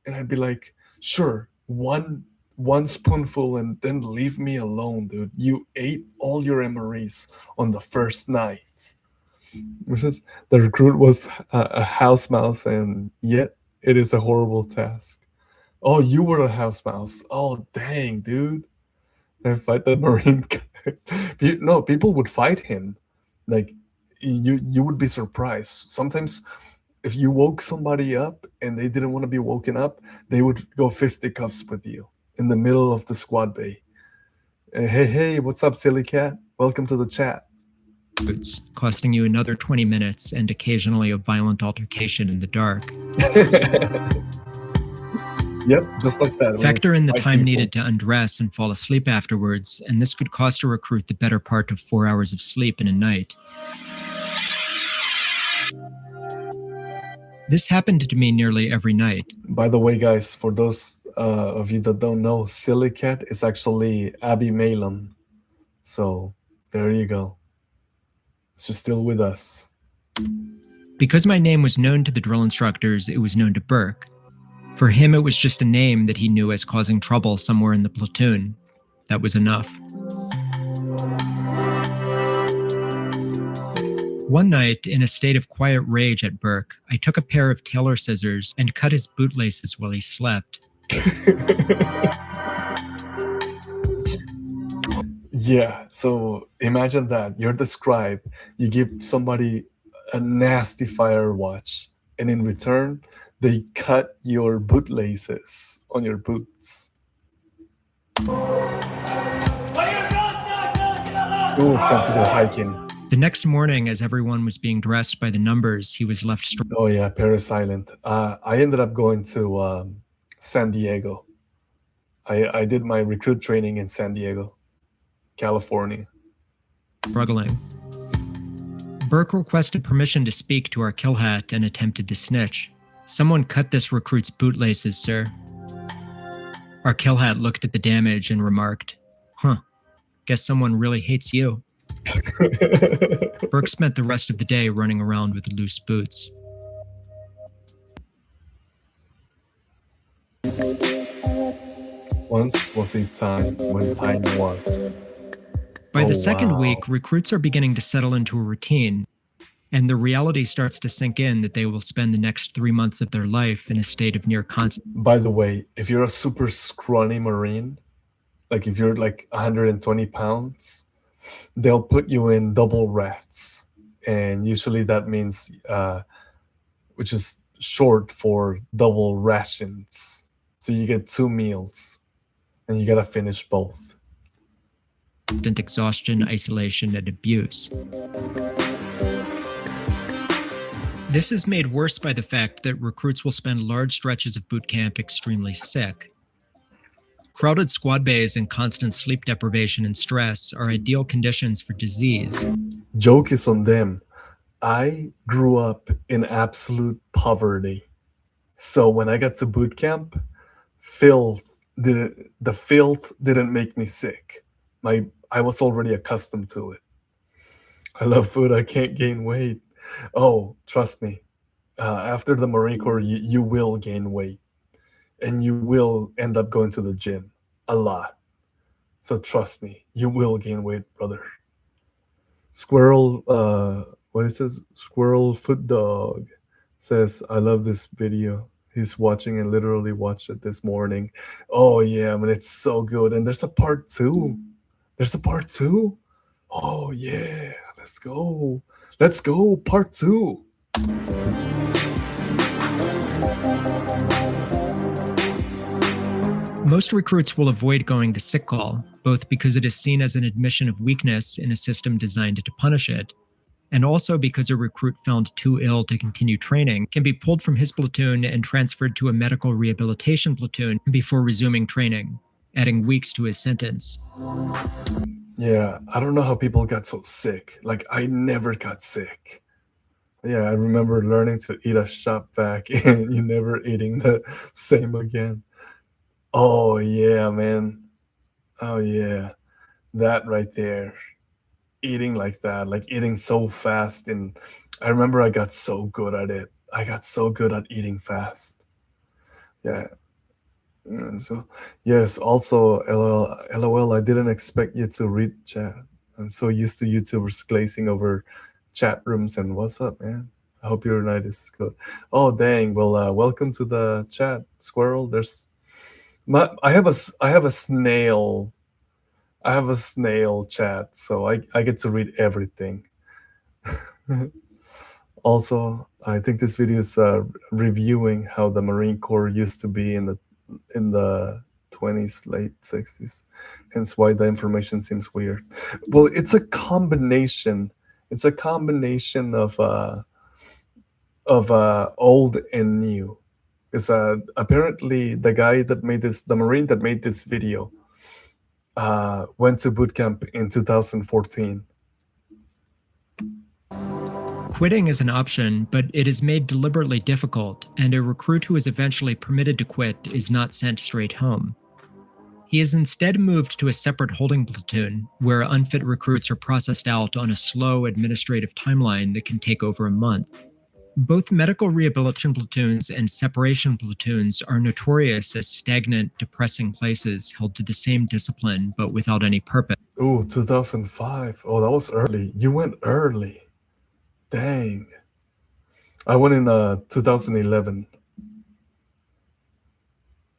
And I'd be like, sure, one spoonful and then leave me alone, dude. You ate all your MREs on the first night. Versus the recruit was a house mouse, and yet it is a horrible task. Oh, you were a house mouse. Oh, dang, dude. And fight that Marine guy. No, people would fight him. Like, you would be surprised. Sometimes if you woke somebody up and they didn't want to be woken up, they would go fisticuffs with you in the middle of the squad bay. Hey, what's up, silly cat? Welcome to the chat. Costing you another 20 minutes and occasionally a violent altercation in the dark. Yep, just like that. Factor in the time needed to undress and fall asleep afterwards, and this could cost a recruit the better part of 4 hours of sleep in a night. This happened to me nearly every night. By the way, guys, for those of you that don't know, Silly Cat is actually Abby Malum. So there you go. She's still with us. Because my name was known to the drill instructors, it was known to Burke. For him, it was just a name that he knew as causing trouble somewhere in the platoon. That was enough. One night, in a state of quiet rage at Burke, I took a pair of tailor scissors and cut his bootlaces while he slept. Yeah, so imagine that. You're the scribe. You give somebody a nasty fire watch, and in return, they cut your bootlaces on your boots. Ooh, it's time to go hiking. The next morning, as everyone was being dressed by the numbers, he was left struggling. Oh yeah, Paris Island. I ended up going to San Diego. I did my recruit training in San Diego, California. Burke requested permission to speak to our kill hat and attempted to snitch. Someone cut this recruit's bootlaces, sir. Our kill hat looked at the damage and remarked, huh, guess someone really hates you. Burke spent the rest of the day running around with loose boots. Once was a time when time was. By the second week, recruits are beginning to settle into a routine, and the reality starts to sink in that they will spend the next 3 months of their life in a state of near constant. By the way, if you're a super scrawny Marine, like if you're like 120 pounds, they'll put you in double rats. And usually that means, which is short for double rations. So you get 2 meals and you gotta finish both. Exhaustion, isolation, and abuse. This is made worse by the fact that recruits will spend large stretches of boot camp extremely sick. Crowded squad bays and constant sleep deprivation and stress are ideal conditions for disease. Joke is on them. I grew up in absolute poverty. So when I got to boot camp, the filth didn't make me sick. I was already accustomed to it. I love food. I can't gain weight. Oh, trust me. after the Marine Corps, you will gain weight, and you will end up going to the gym a lot. So trust me, you will gain weight, brother. Squirrel, what is this? Squirrel Foot Dog says, I love this video. He's watching and literally watched it this morning. Oh yeah, man, it's so good. And there's a part 2. There's a part 2. Oh yeah, let's go. Let's go, part 2. Most recruits will avoid going to sick call, both because it is seen as an admission of weakness in a system designed to punish it, and also because a recruit found too ill to continue training can be pulled from his platoon and transferred to a medical rehabilitation platoon before resuming training, adding weeks to his sentence. Yeah, I don't know how people got so sick. Like, I never got sick. Yeah, I remember learning to eat a shop vac and you never eating the same again. Oh yeah, man. Oh yeah. That right there. Eating like that, like eating so fast. And I remember I got so good at it. I got so good at eating fast. Yeah. So yes, also LOL, I didn't expect you to read chat. I'm so used to YouTubers glazing over chat rooms. And what's up, man? I hope your night is good. Oh dang. Well, welcome to the chat, Squirrel. I have a snail. I have a snail chat, so I get to read everything. Also, I think this video is reviewing how the Marine Corps used to be in the 20s, late 60s. Hence why the information seems weird. Well, it's a combination. It's a combination of old and new. Is apparently the guy that made this, the Marine that made this video, went to boot camp in 2014. Quitting is an option, but it is made deliberately difficult, and a recruit who is eventually permitted to quit is not sent straight home. He is instead moved to a separate holding platoon, where unfit recruits are processed out on a slow administrative timeline that can take over a month. Both medical rehabilitation platoons and separation platoons are notorious as stagnant, depressing places held to the same discipline but without any purpose. Ooh, 2005. Oh, that was early. You went early. Dang. I went in 2011.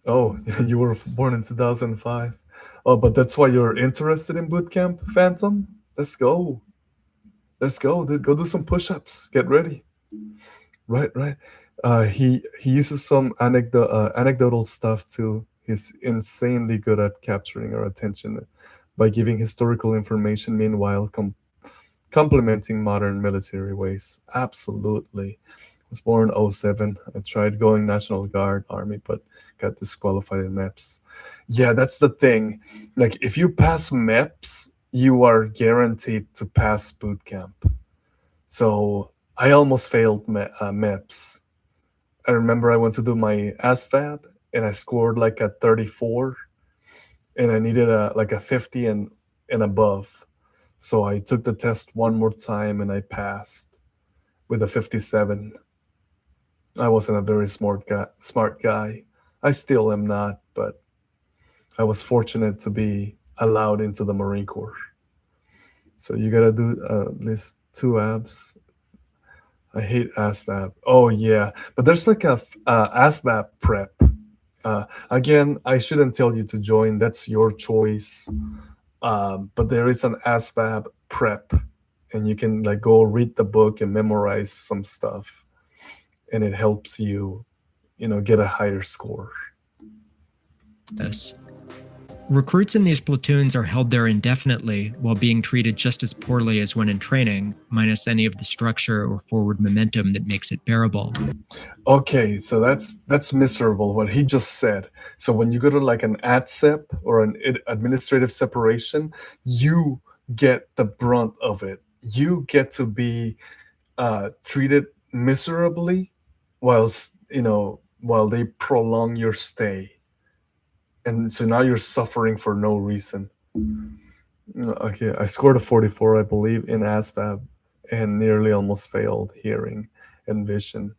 Oh, you were born in 2005. Oh, but that's why you're interested in boot camp, Phantom? Let's go. Let's go, dude. Go do some push-ups. Get ready. Right. He uses some anecdotal stuff too. He's insanely good at capturing our attention by giving historical information, meanwhile complementing modern military ways. Absolutely. I was born 07. I tried going National Guard, Army, but got disqualified in MEPS. Yeah, that's the thing. Like, if you pass MEPS, you are guaranteed to pass boot camp. So I almost failed MEPS. I remember I went to do my ASVAB and I scored like a 34 and I needed a 50 and above. So I took the test one more time and I passed with a 57. I wasn't a very smart guy. I still am not, but I was fortunate to be allowed into the Marine Corps. So you gotta do at least 2 abs. I hate ASVAB. Oh yeah, but there's like a ASVAB prep. Again, I shouldn't tell you to join. That's your choice. But there is an ASVAB prep, and you can like go read the book and memorize some stuff, and it helps you, get a higher score. Yes. Recruits in these platoons are held there indefinitely while being treated just as poorly as when in training, minus any of the structure or forward momentum that makes it bearable. Okay, so that's miserable what he just said. So when you go to like an ADSEP or an administrative separation, you get the brunt of it. You get to be treated miserably while they prolong your stay. And so now you're suffering for no reason. Okay, I scored a 44, I believe, in ASVAB and nearly almost failed hearing and vision.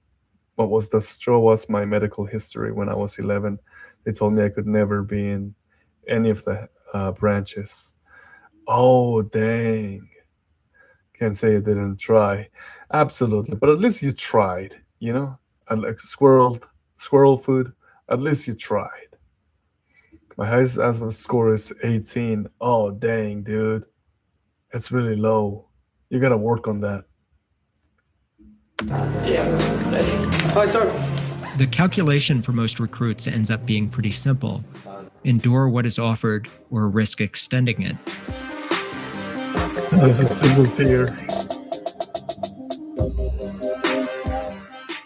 what was the straw was my medical history. When I was 11, they told me I could never be in any of the branches. Oh, dang. Can't say I didn't try. Absolutely. But at least you tried, you know? I like squirrel food. At least you tried. My highest asthma score is 18. Oh, dang, dude. It's really low. You gotta work on that. Hi, sir. The calculation for most recruits ends up being pretty simple. Endure what is offered or risk extending it. There's a single tier.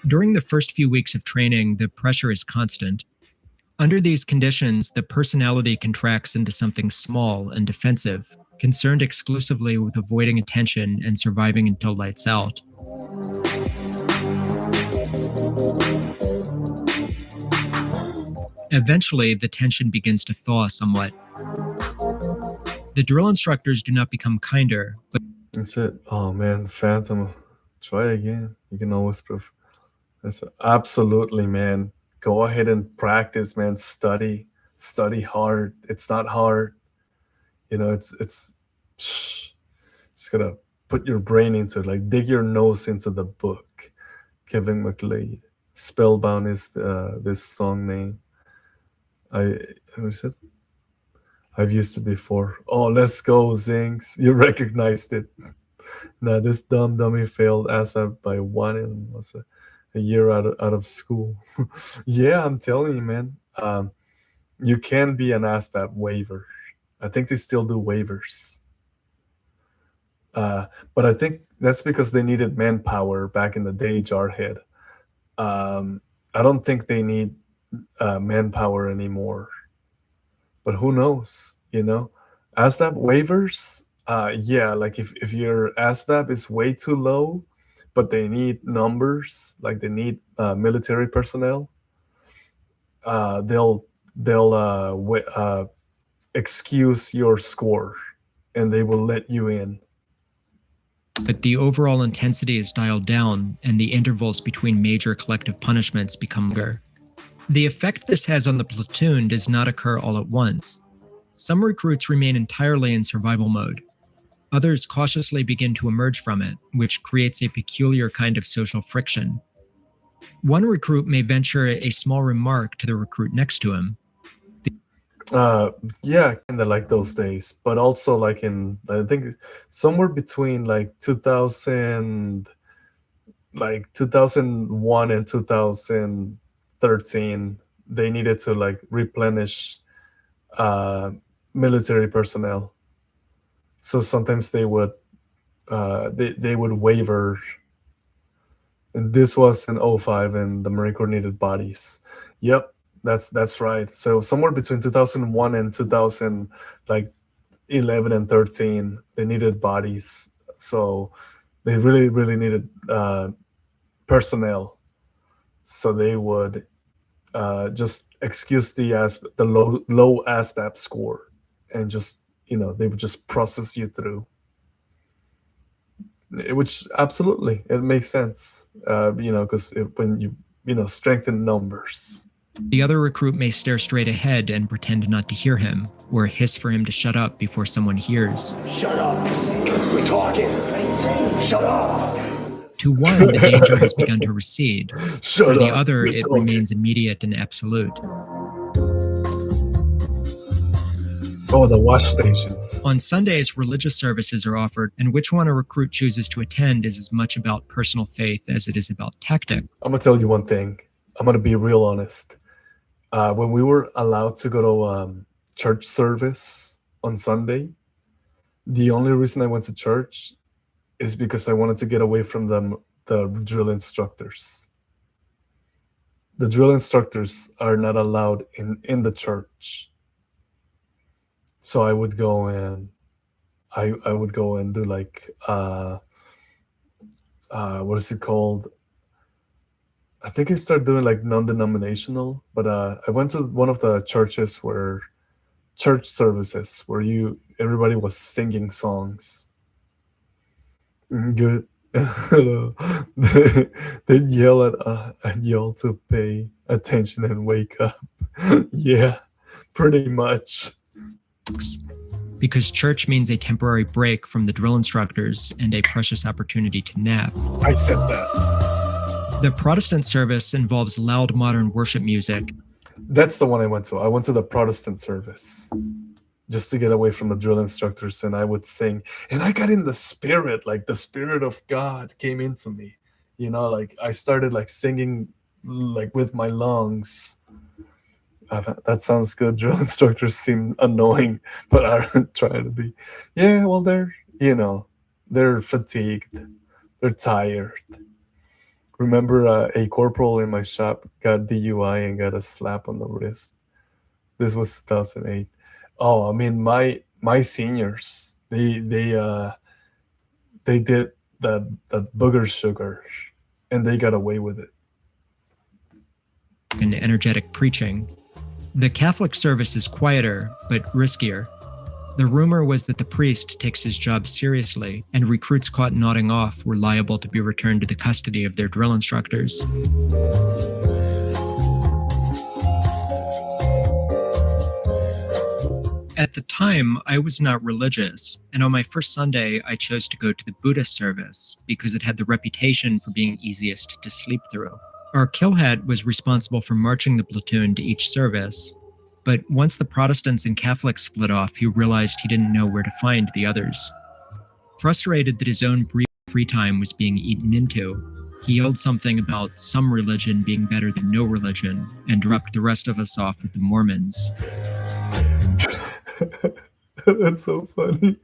During the first few weeks of training, the pressure is constant. Under these conditions, the personality contracts into something small and defensive, concerned exclusively with avoiding attention and surviving until lights out. Eventually, the tension begins to thaw somewhat. The drill instructors do not become kinder, but That's it. Oh man, Phantom. Try again. You can always prove. That's absolutely, man. Go ahead and practice, man. Study hard. It's not hard. You know, it's just gotta put your brain into it. Like dig your nose into the book. Kevin McLeod. Spellbound is this song name. I've used it before. Oh, let's go, Zinx. You recognized it. Now this dummy failed ASVAB by 1 and was a year out of school. Yeah, I'm telling you, man. You can be an ASVAB waiver. I think they still do waivers. But I think that's because they needed manpower back in the day, Jarhead. I don't think they need manpower anymore. But who knows, you know? ASVAB waivers, yeah, like if your ASVAB is way too low, but they need numbers, like they need military personnel, they'll excuse your score and they will let you in. But the overall intensity is dialed down and the intervals between major collective punishments become longer. The effect this has on the platoon does not occur all at once. Some recruits remain entirely in survival mode. Others cautiously begin to emerge from it, which creates a peculiar kind of social friction. One recruit may venture a small remark to the recruit next to him. Yeah, kind of like those days, but also like in, I think somewhere between like 2001 and 2013, they needed to like replenish military personnel. So sometimes they would waiver. And this was in 2005, and the Marine Corps needed bodies. Yep, that's right. So somewhere between 2001 and 2011 and 13, they needed bodies. So they really needed personnel. So they would just excuse the low ASVAB score, and just, you know, they would just process you through. Which absolutely, it makes sense, you know, because when you strengthen numbers. The other recruit may stare straight ahead and pretend not to hear him, or hiss for him to shut up before someone hears. Shut up. We're talking. Shut up. To one, the danger has begun to recede. For the other, it talking. remains immediate and absolute. Oh, the wash stations. On Sundays, religious services are offered, and which one a recruit chooses to attend is as much about personal faith as it is about tactic. I'm gonna tell you one thing. I'm gonna be real honest. When we were allowed to go to church service on Sunday, the only reason I went to church is because I wanted to get away from the drill instructors. The drill instructors are not allowed in the church. So I would go and I would go and do like what is it called? I think I started doing like non-denominational, but I went to one of the churches where church services where everybody was singing songs. Good. They yell at y'all to pay attention and wake up. Yeah, pretty much. Because church means a temporary break from the drill instructors and a precious opportunity to nap. I said that. The Protestant service involves loud modern worship music. That's the one I went to. I went to the Protestant service just to get away from the drill instructors, and I would sing. And I got in the spirit, like the spirit of God came into me. You know, like I started like singing like with my lungs. That sounds good. Drill instructors seem annoying, but I try to be. Yeah, well, they're fatigued. They're tired. Remember, a corporal in my shop got DUI and got a slap on the wrist. This was 2008. Oh, I mean, my seniors, they did that booger sugar, and they got away with it. And energetic preaching. The Catholic service is quieter, but riskier. The rumor was that the priest takes his job seriously, and recruits caught nodding off were liable to be returned to the custody of their drill instructors. At the time, I was not religious, and on my first Sunday, I chose to go to the Buddhist service because it had the reputation for being easiest to sleep through. Our killhead was responsible for marching the platoon to each service, but once the Protestants and Catholics split off, he realized he didn't know where to find the others. Frustrated that his own brief free time was being eaten into, he yelled something about some religion being better than no religion and dropped the rest of us off with the Mormons. That's so funny.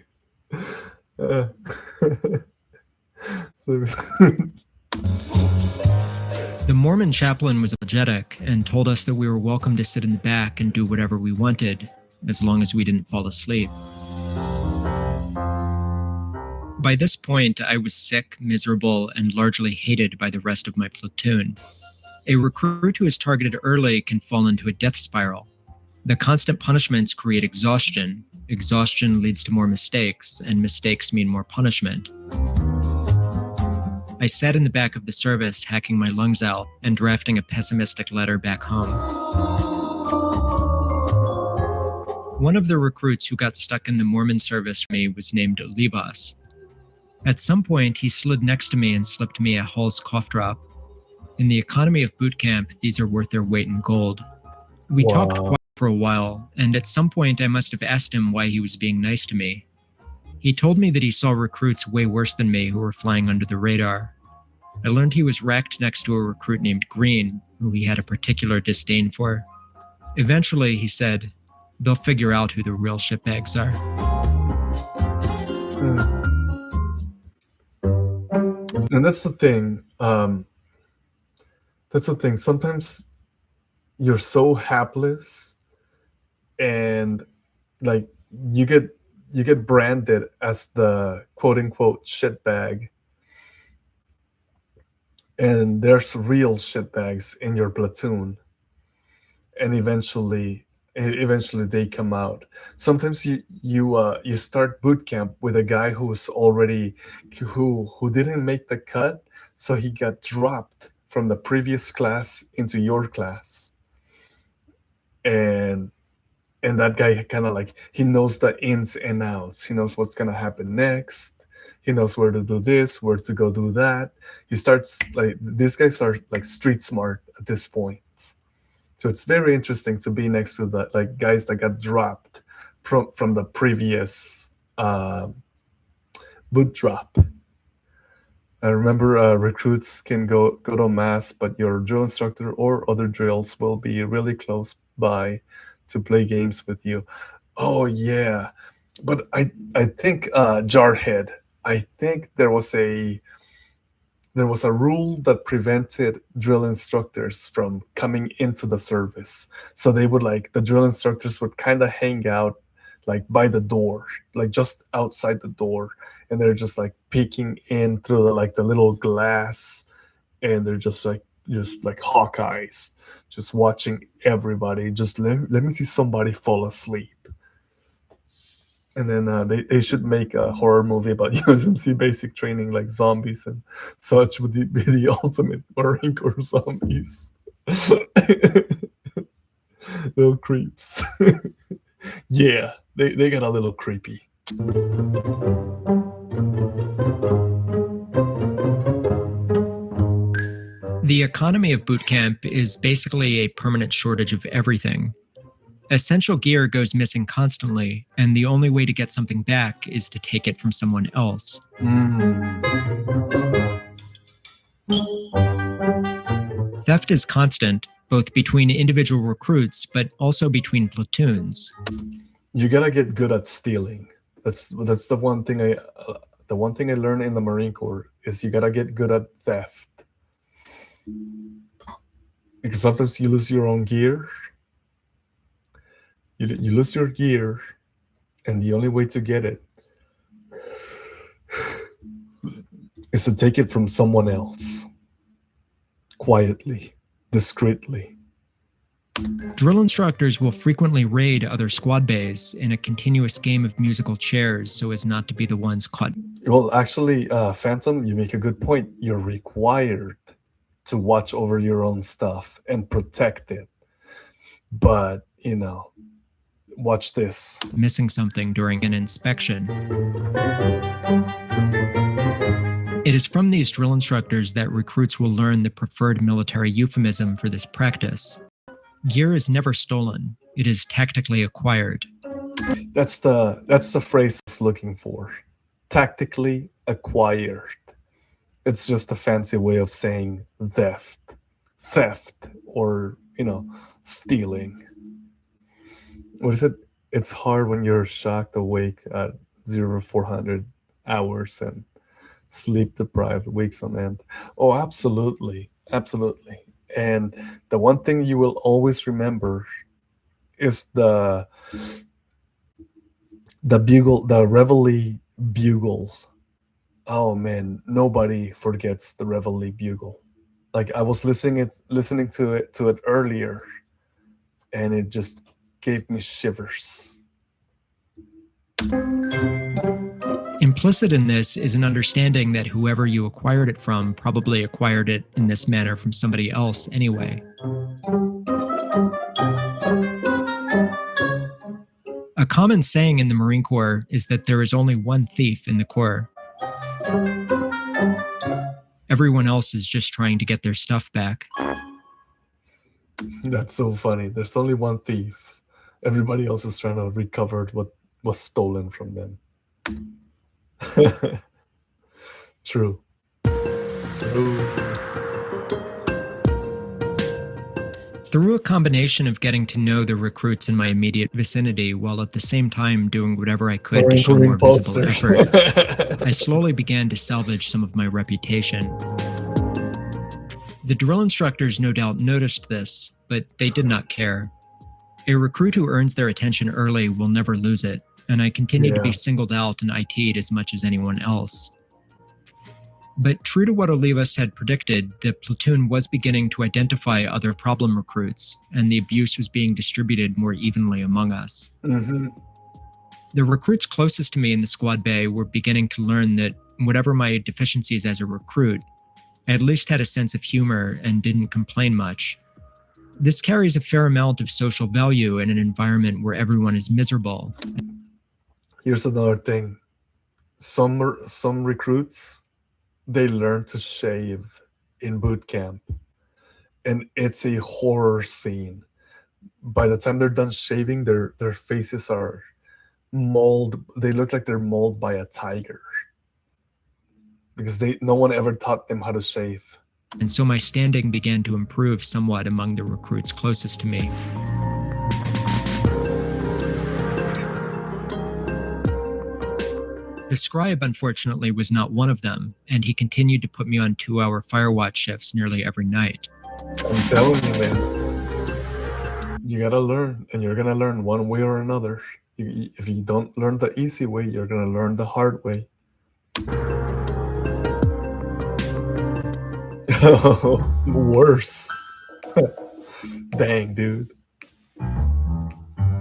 The Mormon chaplain was apologetic and told us that we were welcome to sit in the back and do whatever we wanted, as long as we didn't fall asleep. By this point, I was sick, miserable, and largely hated by the rest of my platoon. A recruit who is targeted early can fall into a death spiral. The constant punishments create exhaustion. Exhaustion leads to more mistakes, and mistakes mean more punishment. I sat in the back of the service, hacking my lungs out and drafting a pessimistic letter back home. One of the recruits who got stuck in the Mormon service for me was named Libas. At some point, he slid next to me and slipped me a Hall's cough drop. In the economy of boot camp, these are worth their weight in gold. We talked quiet for a while, and at some point I must have asked him why he was being nice to me. He told me that he saw recruits way worse than me who were flying under the radar. I learned he was racked next to a recruit named Green, who he had a particular disdain for. Eventually, he said, they'll figure out who the real shitbags are. And that's the thing. Sometimes you're so hapless, and like you get branded as the quote unquote shitbag, and there's real shitbags in your platoon, and eventually they come out. Sometimes you start boot camp with a guy who didn't make the cut, so he got dropped from the previous class into your class, and that guy kind of like, he knows the ins and outs. He knows what's gonna happen next. He knows where to do this, where to go do that. These guys are like street smart at this point. So it's very interesting to be next to the like guys that got dropped from the previous boot drop. I remember recruits can go to mass, but your drill instructor or other drills will be really close by to play games with you. Oh yeah, but I think Jarhead. I think there was a rule that prevented drill instructors from coming into the service. So they would the drill instructors would kind of hang out like by the door, like just outside the door, and they're just like peeking in through the little glass, and they're just like Hawkeyes, just watching everybody. Just let me see somebody fall asleep. And then they should make a horror movie about USMC basic training, like zombies and such, would be the ultimate Marine Corps zombies. Little creeps. Yeah, they got a little creepy. The economy of boot camp is basically a permanent shortage of everything. Essential gear goes missing constantly, and the only way to get something back is to take it from someone else. Theft is constant, both between individual recruits, but also between platoons. You gotta get good at stealing. That's the one thing I learned in the Marine Corps is you gotta get good at theft. Because sometimes you lose your own gear. You lose your gear, and the only way to get it is to take it from someone else. Quietly, discreetly. Drill instructors will frequently raid other squad bays in a continuous game of musical chairs so as not to be the ones caught. Well, actually, Phantom, you make a good point. You're required to watch over your own stuff and protect it. But, watch this. Missing something during an inspection. It is from these drill instructors that recruits will learn the preferred military euphemism for this practice. Gear is never stolen. It is tactically acquired. That's the phrase I was looking for. Tactically acquired. It's just a fancy way of saying theft, or stealing. What is it? It's hard when you're shocked awake at 0400 hours and sleep deprived weeks on end. Oh, absolutely. And the one thing you will always remember is the bugle, the Reveille bugle. Oh man, nobody forgets the Reveille bugle. Like I was listening to it earlier, and it just gave me shivers. Implicit in this is an understanding that whoever you acquired it from probably acquired it in this manner from somebody else anyway. A common saying in the Marine Corps is that there is only one thief in the Corps. Everyone else is just trying to get their stuff back. That's so funny. There's only one thief. Everybody else is trying to recover what was stolen from them. True. Through a combination of getting to know the recruits in my immediate vicinity while at the same time doing whatever I could to show more visible effort, I slowly began to salvage some of my reputation. The drill instructors no doubt noticed this, but they did not care. A recruit who earns their attention early will never lose it, and I continue to be singled out and IT'd as much as anyone else. But true to what Olivas had predicted, the platoon was beginning to identify other problem recruits, and the abuse was being distributed more evenly among us. Mm-hmm. The recruits closest to me in the squad bay were beginning to learn that whatever my deficiencies as a recruit, I at least had a sense of humor and didn't complain much. This carries a fair amount of social value in an environment where everyone is miserable. Here's another thing. Some recruits, they learn to shave in boot camp, and it's a horror scene. By the time they're done shaving, their faces are mauled. They look like they're mauled by a tiger because no one ever taught them how to shave. And so my standing began to improve somewhat among the recruits closest to me. The scribe, unfortunately, was not one of them, and he continued to put me on 2-hour firewatch shifts nearly every night. I'm telling you, man. You gotta learn, and you're gonna learn one way or another. If you don't learn the easy way, you're gonna learn the hard way. Worse. Dang, dude.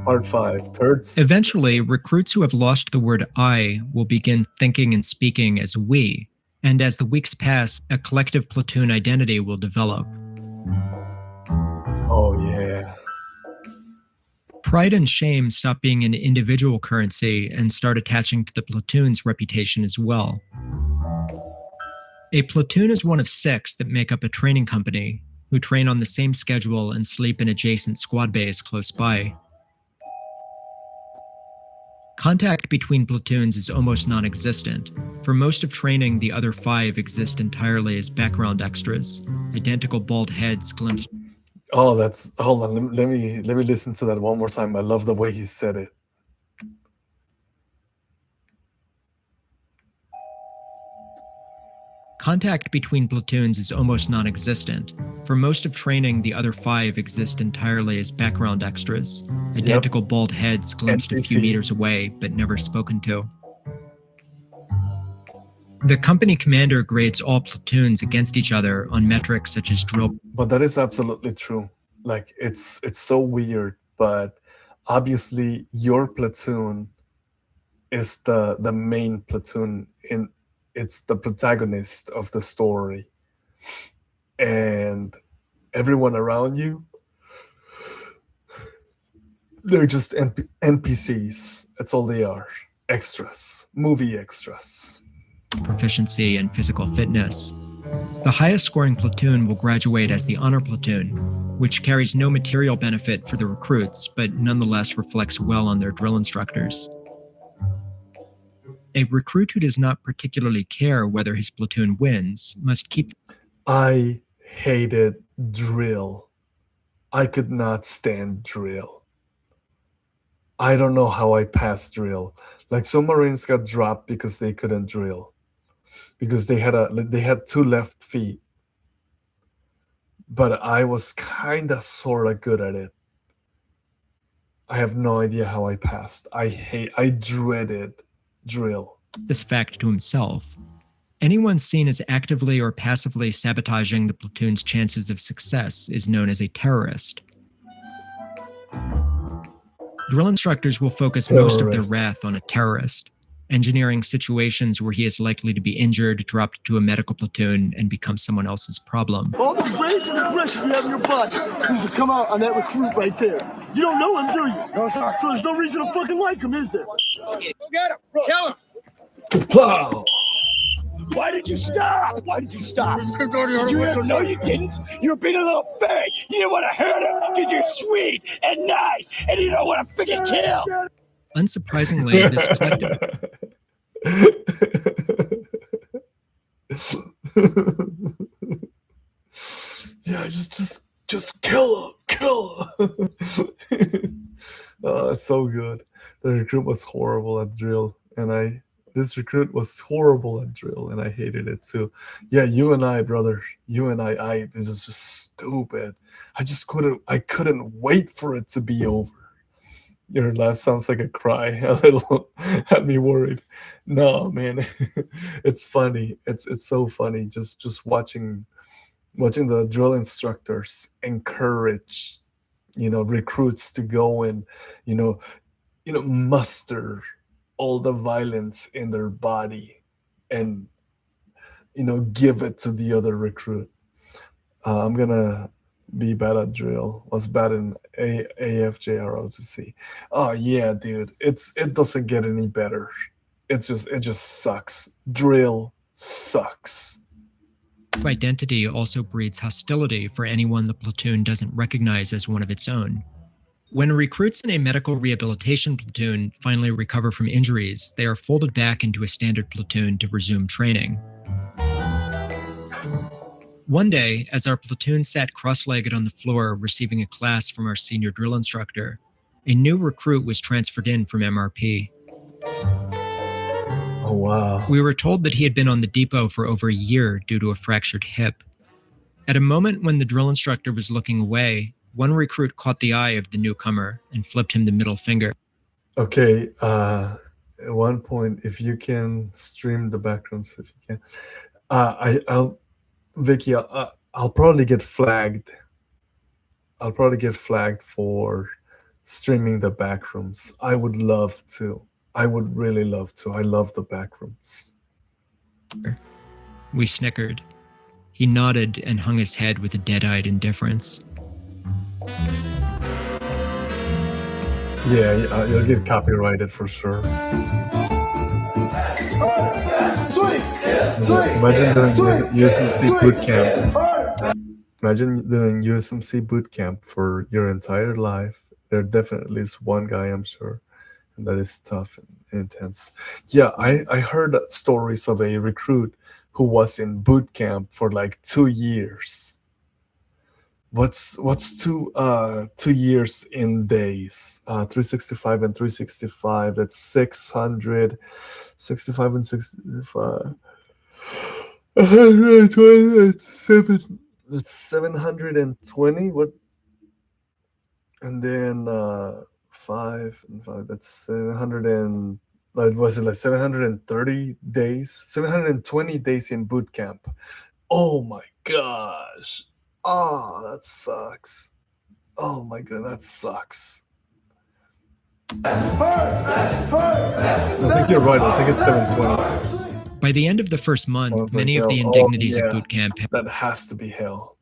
Part 5, turds. Eventually, recruits who have lost the word I will begin thinking and speaking as we, and as the weeks pass, a collective platoon identity will develop. Oh, yeah. Pride and shame stop being an individual currency and start attaching to the platoon's reputation as well. A platoon is one of 6 that make up a training company, who train on the same schedule and sleep in adjacent squad bays close by. Contact between platoons is almost non-existent. For most of training, the other 5 exist entirely as background extras, identical bald heads glimpsed. Oh, that's, hold on, let me listen to that one more time. I love the way he said it. Contact between platoons is almost non-existent. For most of training, the other 5 exist entirely as background extras, identical bald heads glimpsed a few meters away but never spoken to. The company commander grades all platoons against each other on metrics such as drill. But that is absolutely true. Like, it's so weird, but obviously your platoon is the main platoon in. It's the protagonist of the story, and everyone around you, they're just NPCs. That's all they are. Extras, movie extras. Proficiency and physical fitness. The highest scoring platoon will graduate as the honor platoon, which carries no material benefit for the recruits, but nonetheless reflects well on their drill instructors. A recruit who does not particularly care whether his platoon wins must keep. I hated drill. I could not stand drill. I don't know how I passed drill. Like, some Marines got dropped because they couldn't drill, because they had 2 left feet. But I was kind of sort of good at it. I have no idea how I passed. I dreaded drill. This fact to himself. Anyone seen as actively or passively sabotaging the platoon's chances of success is known as a terrorist. Drill instructors will focus most of their wrath on a terrorist, engineering situations where he is likely to be injured, dropped to a medical platoon, and become someone else's problem. All the rage and aggression you have in your body needs to come out on that recruit right there. You don't know him, do you? No, sir. So there's no reason to fucking like him, is there? Go get him. Kill him. Plow! Why did you stop? Why did you stop? Did you ever? No, you didn't. You were being a little fag. You didn't want to hurt him because you're sweet and nice and you don't want to freaking kill. Unsurprisingly, this collective. Yeah, just kill him. Oh, it's so good. The recruit was horrible at drill, and this recruit was horrible at drill, and I hated it too. Yeah, you and I, brother, this is just stupid. I couldn't wait for it to be over. Your laugh sounds like a cry. A little had me worried. No, man, it's funny. It's so funny. Just watching the drill instructors encourage, recruits to go and, muster all the violence in their body and, give it to the other recruit. I'm gonna be bad at drill. Was bad in AFJROTC. Oh yeah, dude. It doesn't get any better. It just sucks. Drill sucks. Identity also breeds hostility for anyone the platoon doesn't recognize as one of its own. When recruits in a medical rehabilitation platoon finally recover from injuries, they are folded back into a standard platoon to resume training. One day, as our platoon sat cross-legged on the floor receiving a class from our senior drill instructor, a new recruit was transferred in from MRP. Oh, wow. We were told that he had been on the depot for over a year due to a fractured hip. At a moment when the drill instructor was looking away, one recruit caught the eye of the newcomer and flipped him the middle finger. Okay, at one point, if you can stream the backrooms, if you can. Vicky, I'll probably get flagged. I'll probably get flagged for streaming the Backrooms. I would love to. I would really love to. I love the Backrooms. We snickered. He nodded and hung his head with a dead-eyed indifference. Yeah, you'll get copyrighted for sure. Imagine doing USMC boot camp. Imagine doing USMC boot camp for your entire life. There definitely is one guy, I'm sure, and that is tough and intense. Yeah, I heard stories of a recruit who was in boot camp for like 2 years. What's 2 years in days? 365 and 365. That's 665 and 65. 127. That's 720. What? And then 5 and 5. That's 700 and. Was it like 730 days? 720 days in boot camp. Oh my gosh. Oh, that sucks. Oh my god, that sucks. I think you're right. I think it's 720. By the end of the first month, Sounds many like of the hell. indignities Oh, of yeah. boot camp That has to be hell.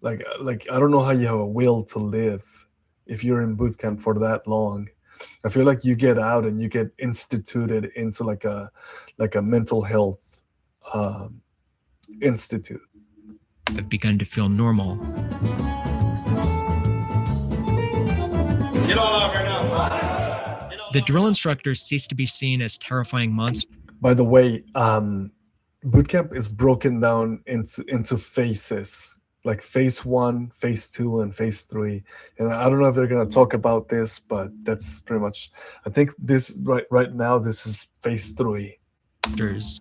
Like I don't know how you have a will to live if you're in boot camp for that long. I feel like you get out and you get instituted into like a mental health institute. have begun to feel normal. Get all out right now. The drill instructors cease to be seen as terrifying monsters. By the way, boot camp is broken down into phases, like phase 1, phase 2, and phase 3. And I don't know if they're gonna talk about this, but that's pretty much. I think this right now this is phase 3.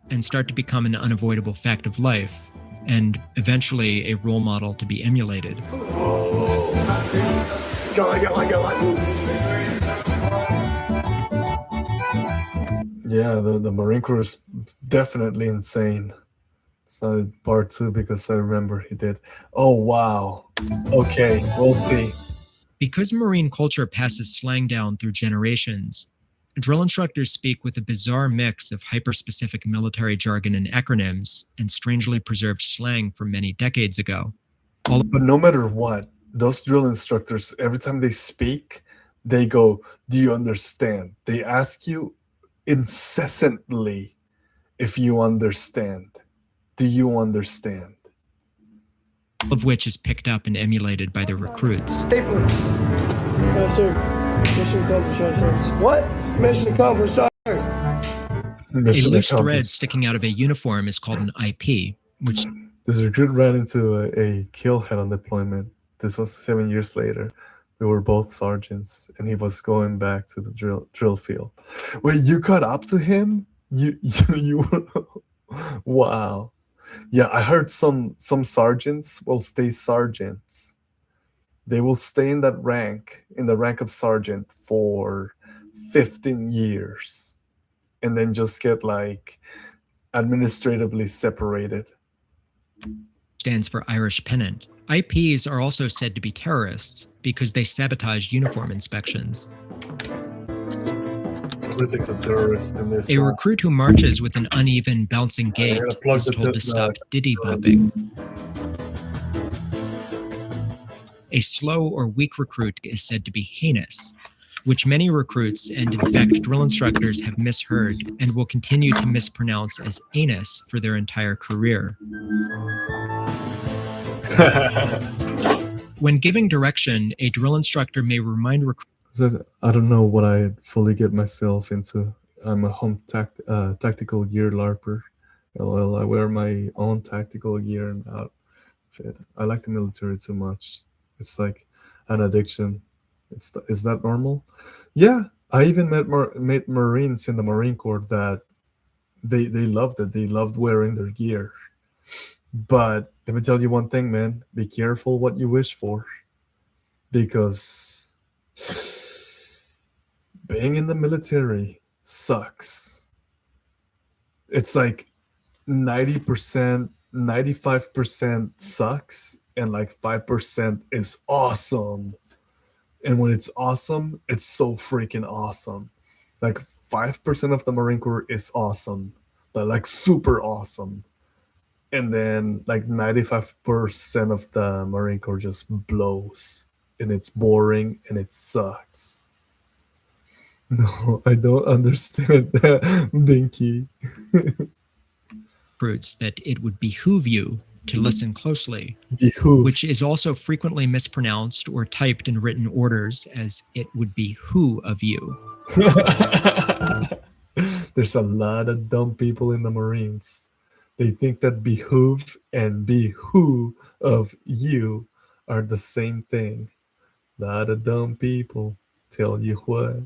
And start to become an unavoidable fact of life, and eventually a role model to be emulated. Yeah, the Marine Corps is definitely insane. It's not in part 2 because I remember he did. Oh wow. Okay, we'll see. Because Marine culture passes slang down through generations, drill instructors speak with a bizarre mix of hyper-specific military jargon and acronyms and strangely preserved slang from many decades ago. But no matter what, those drill instructors, every time they speak, they go, "Do you understand?" They ask you incessantly if you understand. Do you understand? All of which is picked up and emulated by the recruits. Stapler. Yes, sir. Mission accomplished, yes, sir. What? Mission accomplished, sir. A Mission loose thread accomplished. sticking out of a uniform is called an IP, which This recruit ran into a kill head on deployment. This was 7 years later. We were both sergeants, and he was going back to the drill field. Wait, you caught up to him? You were. Wow. Yeah, I heard some sergeants will stay sergeants. They will stay in that rank, in the rank of sergeant, for 15 years, and then just get like administratively separated. stands for Irish Pennant. IPs are also said to be terrorists because they sabotage uniform inspections. Everything's a terrorist in this. A recruit who marches with an uneven, bouncing gait gotta plug is the told to tip- stop diddy bopping. A slow or weak recruit is said to be heinous, which many recruits and in fact drill instructors have misheard and will continue to mispronounce as anus for their entire career. When giving direction, a drill instructor may remind recruits I don't know what I fully get myself into. I'm a home tactical gear LARPer. LOL, I wear my own tactical gear and outfit. I like the military too much. It's like an addiction. Is that normal? Yeah, I even met Marines in the Marine Corps that they loved it. They loved wearing their gear. But let me tell you one thing, man. Be careful what you wish for, because being in the military sucks. It's like 90%, 95% sucks, and like 5% is awesome. And when it's awesome, it's so freaking awesome. Like 5% of the Marine Corps is awesome, but like super awesome. And then like 95% of the Marine Corps just blows, and it's boring and it sucks. No, I don't understand that, Binky. Recruits that it would behoove you to listen closely, Behoove. which is also frequently mispronounced or typed in written orders as it would be who of you. There's a lot of dumb people in the Marines. They think that behoove and be who of you are the same thing. A lot of dumb people, tell you what.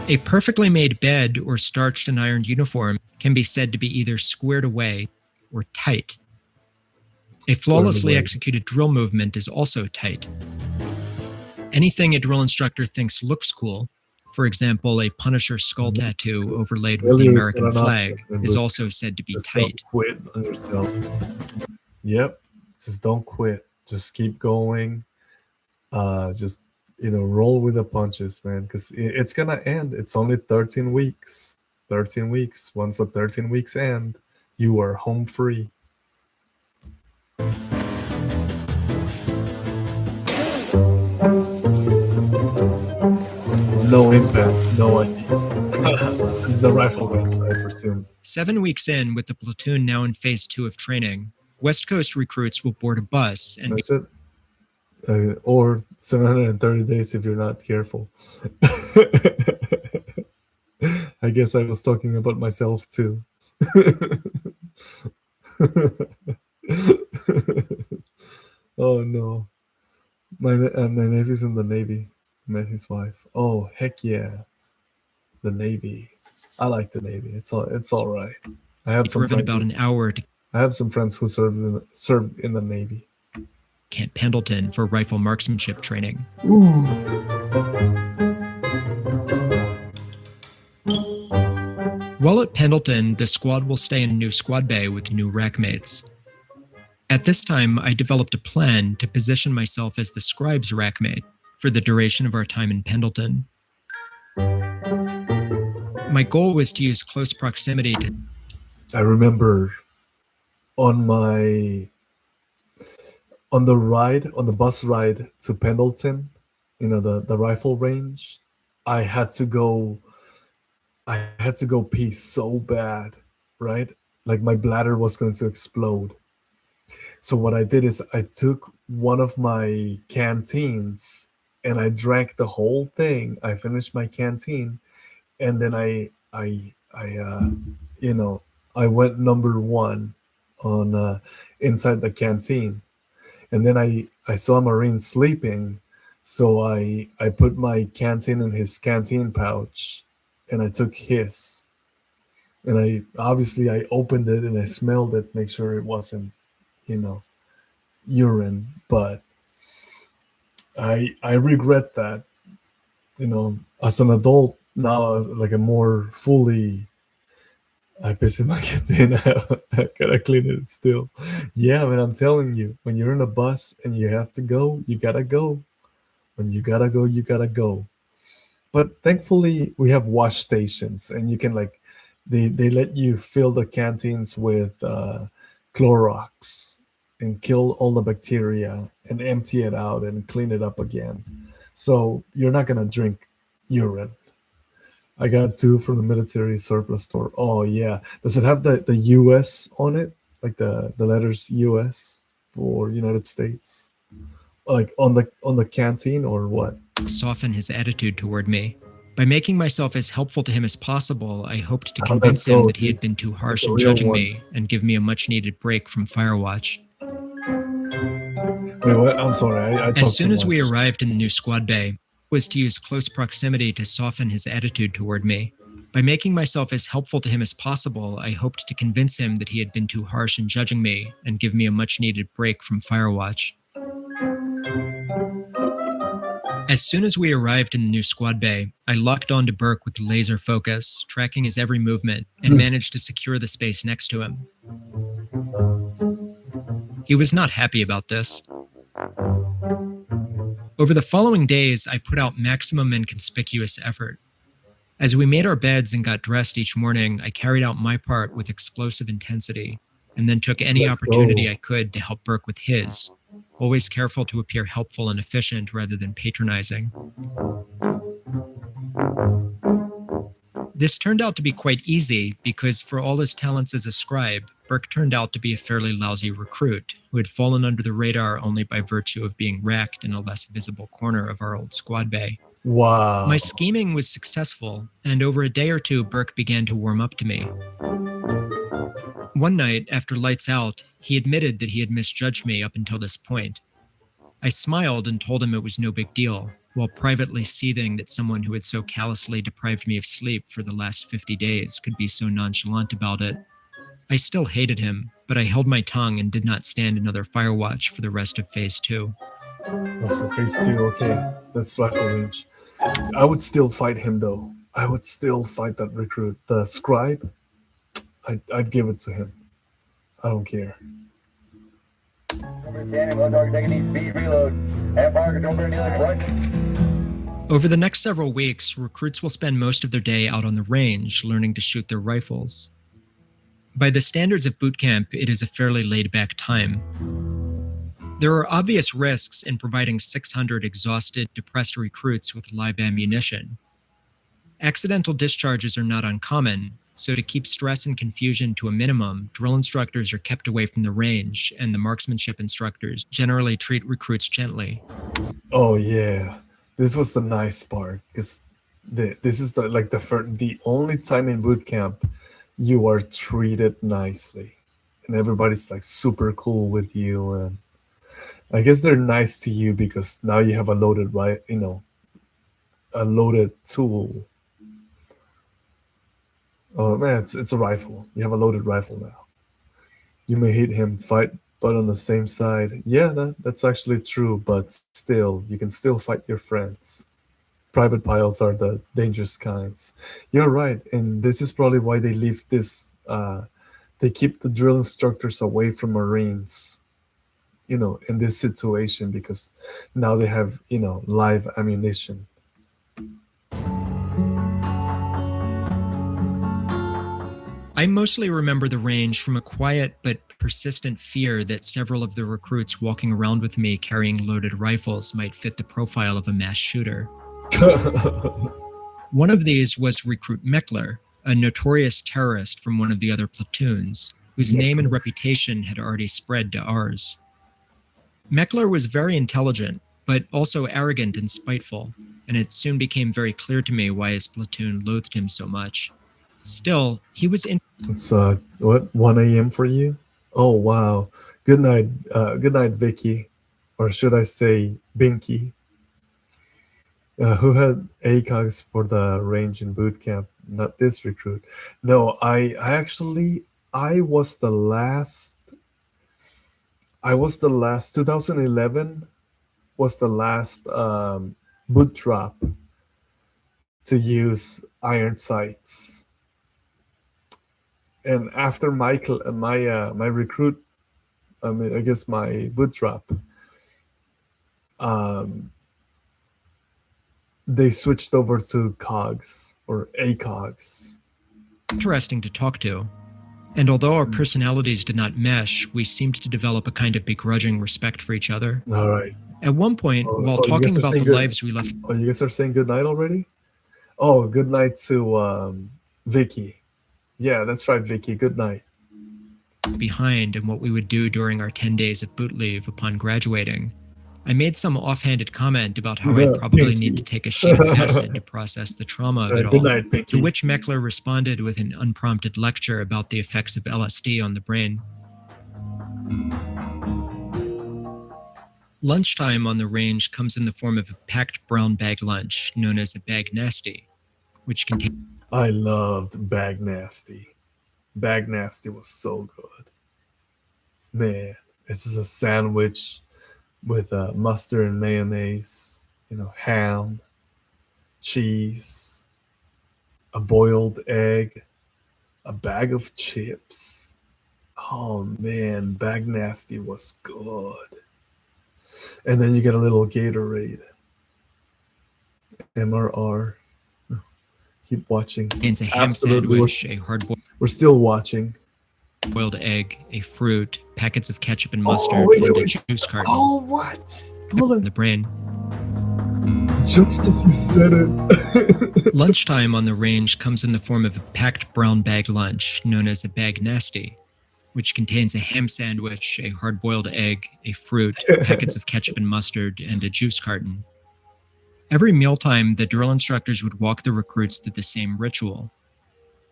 A perfectly made bed or starched and ironed uniform can be said to be either squared away or tight. A flawlessly executed drill movement is also tight. Anything a drill instructor thinks looks cool, for example, a Punisher skull tattoo overlaid with the American flag, is also said to be tight. Don't quit on yourself. Yep, just don't quit. Just keep going. Just roll with the punches, man, because it's gonna end. It's only 13 weeks. 13 weeks. Once the 13 weeks end, you are home free. No impact, no ID. The rifle range, I presume. 7 weeks in, with the platoon now in phase 2 of training, West Coast recruits will board a bus and That's it. Or 730 days if you're not careful. I guess I was talking about myself too. Oh no. My nephew's in the Navy. Met his wife. Oh heck yeah. The Navy. I like the Navy. It's all right. I have some driven friends about an hour to I have some friends who served in the Navy. Camp Pendleton for rifle marksmanship training. Ooh. While at Pendleton, the squad will stay in a new squad bay with new rack mates. At this time, I developed a plan to position myself as the scribe's rack mate for the duration of our time in Pendleton. My goal was to use close proximity to... I remember on the bus ride to Pendleton, the rifle range, I had to go pee so bad, right? Like my bladder was going to explode. So what I did is I took one of my canteens and I drank the whole thing. I finished my canteen, and then I went number 1 on inside the canteen. And then I saw a Marine sleeping, so I put my canteen in his canteen pouch, and I took his. And I opened it and I smelled it, make sure it wasn't, urine. But I regret that, as an adult now, like a more fully. I piss in my canteen. I gotta clean it still. Yeah, man, I'm telling you, when you're in a bus and you have to go, you gotta go. When you gotta go, you gotta go. But thankfully, we have wash stations, and you can they let you fill the canteens with Clorox and kill all the bacteria and empty it out and clean it up again. So you're not gonna drink urine. I got 2 from the military surplus store. Oh yeah. Does it have the US on it? Like the letters US for United States? Like on the canteen or what? Soften his attitude toward me. By making myself as helpful to him as possible, I hoped to convince him that he had been too harsh in judging me and give me a much needed break from Firewatch. Wait, what? I'm sorry. As soon as we arrived in the new squad bay, was to use close proximity to soften his attitude toward me. By making myself as helpful to him as possible, I hoped to convince him that he had been too harsh in judging me and give me a much-needed break from Firewatch. As soon as we arrived in the new squad bay, I locked onto Burke with laser focus, tracking his every movement, and managed to secure the space next to him. He was not happy about this. Over the following days, I put out maximum and conspicuous effort. As we made our beds and got dressed each morning, I carried out my part with explosive intensity, and then took any opportunity I could to help Burke with his, always careful to appear helpful and efficient rather than patronizing. This turned out to be quite easy because, for all his talents as a scribe, Burke turned out to be a fairly lousy recruit who had fallen under the radar only by virtue of being racked in a less visible corner of our old squad bay. Wow. My scheming was successful, and over a day or two, Burke began to warm up to me. One night, after lights out, he admitted that he had misjudged me up until this point. I smiled and told him it was no big deal, while privately seething that someone who had so callously deprived me of sleep for the last 50 days could be so nonchalant about it. I still hated him, but I held my tongue and did not stand another fire watch for the rest of Phase 2. Oh, so Phase 2, okay. That's rifle range. I would still fight him, though. I would still fight that recruit. The scribe, I'd give it to him. I don't care. Over the next several weeks, recruits will spend most of their day out on the range learning to shoot their rifles. By the standards of boot camp, it is a fairly laid-back time. There are obvious risks in providing 600 exhausted, depressed recruits with live ammunition. Accidental discharges are not uncommon, so to keep stress and confusion to a minimum, drill instructors are kept away from the range, and the marksmanship instructors generally treat recruits gently. Oh yeah, this was the nice part, because this is the only time in boot camp you are treated nicely, and everybody's like super cool with you, and I guess they're nice to you because now you have a loaded a loaded tool. Oh man, it's a rifle. You have a loaded rifle now. You may hate him, fight, but on the same side. Yeah, that's actually true, but still, you can still fight your friends. Private piles are the dangerous kinds. You're right, and this is probably why they leave this. They keep the drill instructors away from Marines, in this situation, because now they have, live ammunition. I mostly remember the range from a quiet but persistent fear that several of the recruits walking around with me carrying loaded rifles might fit the profile of a mass shooter. One of these was recruit Meckler, a notorious terrorist from one of the other platoons, whose name and reputation had already spread to ours. Meckler was very intelligent, but also arrogant and spiteful, and it soon became very clear to me why his platoon loathed him so much. Still, he was It's 1 a.m. for you? Oh wow. Good night, Vicky, or should I say Binky? Who had ACOGs for the range in boot camp? Not this recruit. No, I was the last. 2011 was the last boot drop to use iron sights. And after my recruit, I guess my boot drop, they switched over to COGs or ACOGs. Interesting to talk to. And although our personalities did not mesh, we seemed to develop a kind of begrudging respect for each other. All right. At one point, while talking about the lives we left... Oh, you guys are saying good night already? Oh, good night to Vicky. Yeah, that's right, Vicky. Good night. Behind and what we would do during our 10 days of boot leave upon graduating, I made some offhanded comment about how I'd probably need to take a sheet of acid to process the trauma of it all, night, to which Meckler responded with an unprompted lecture about the effects of LSD on the brain. Lunchtime on the range comes in the form of a packed brown bag lunch known as a bag nasty, which contains... I loved Bag Nasty. Bag Nasty was so good. Man, this is a sandwich with mustard and mayonnaise, ham, cheese, a boiled egg, a bag of chips. Oh man, Bag Nasty was good. And then you get a little Gatorade. MRR. Keep watching. Contains a ham Absolutely. sandwich, a hard-boiled We're still watching. egg, a fruit, packets of ketchup and mustard, Oh, wait, and wait. a juice carton. Oh, what? Hold on. The brain. Just as you said it. Lunchtime on the range comes in the form of a packed brown bag lunch known as a bag nasty, which contains a ham sandwich, a hard-boiled egg, a fruit, packets of ketchup and mustard, and a juice carton. Every mealtime, the drill instructors would walk the recruits through the same ritual.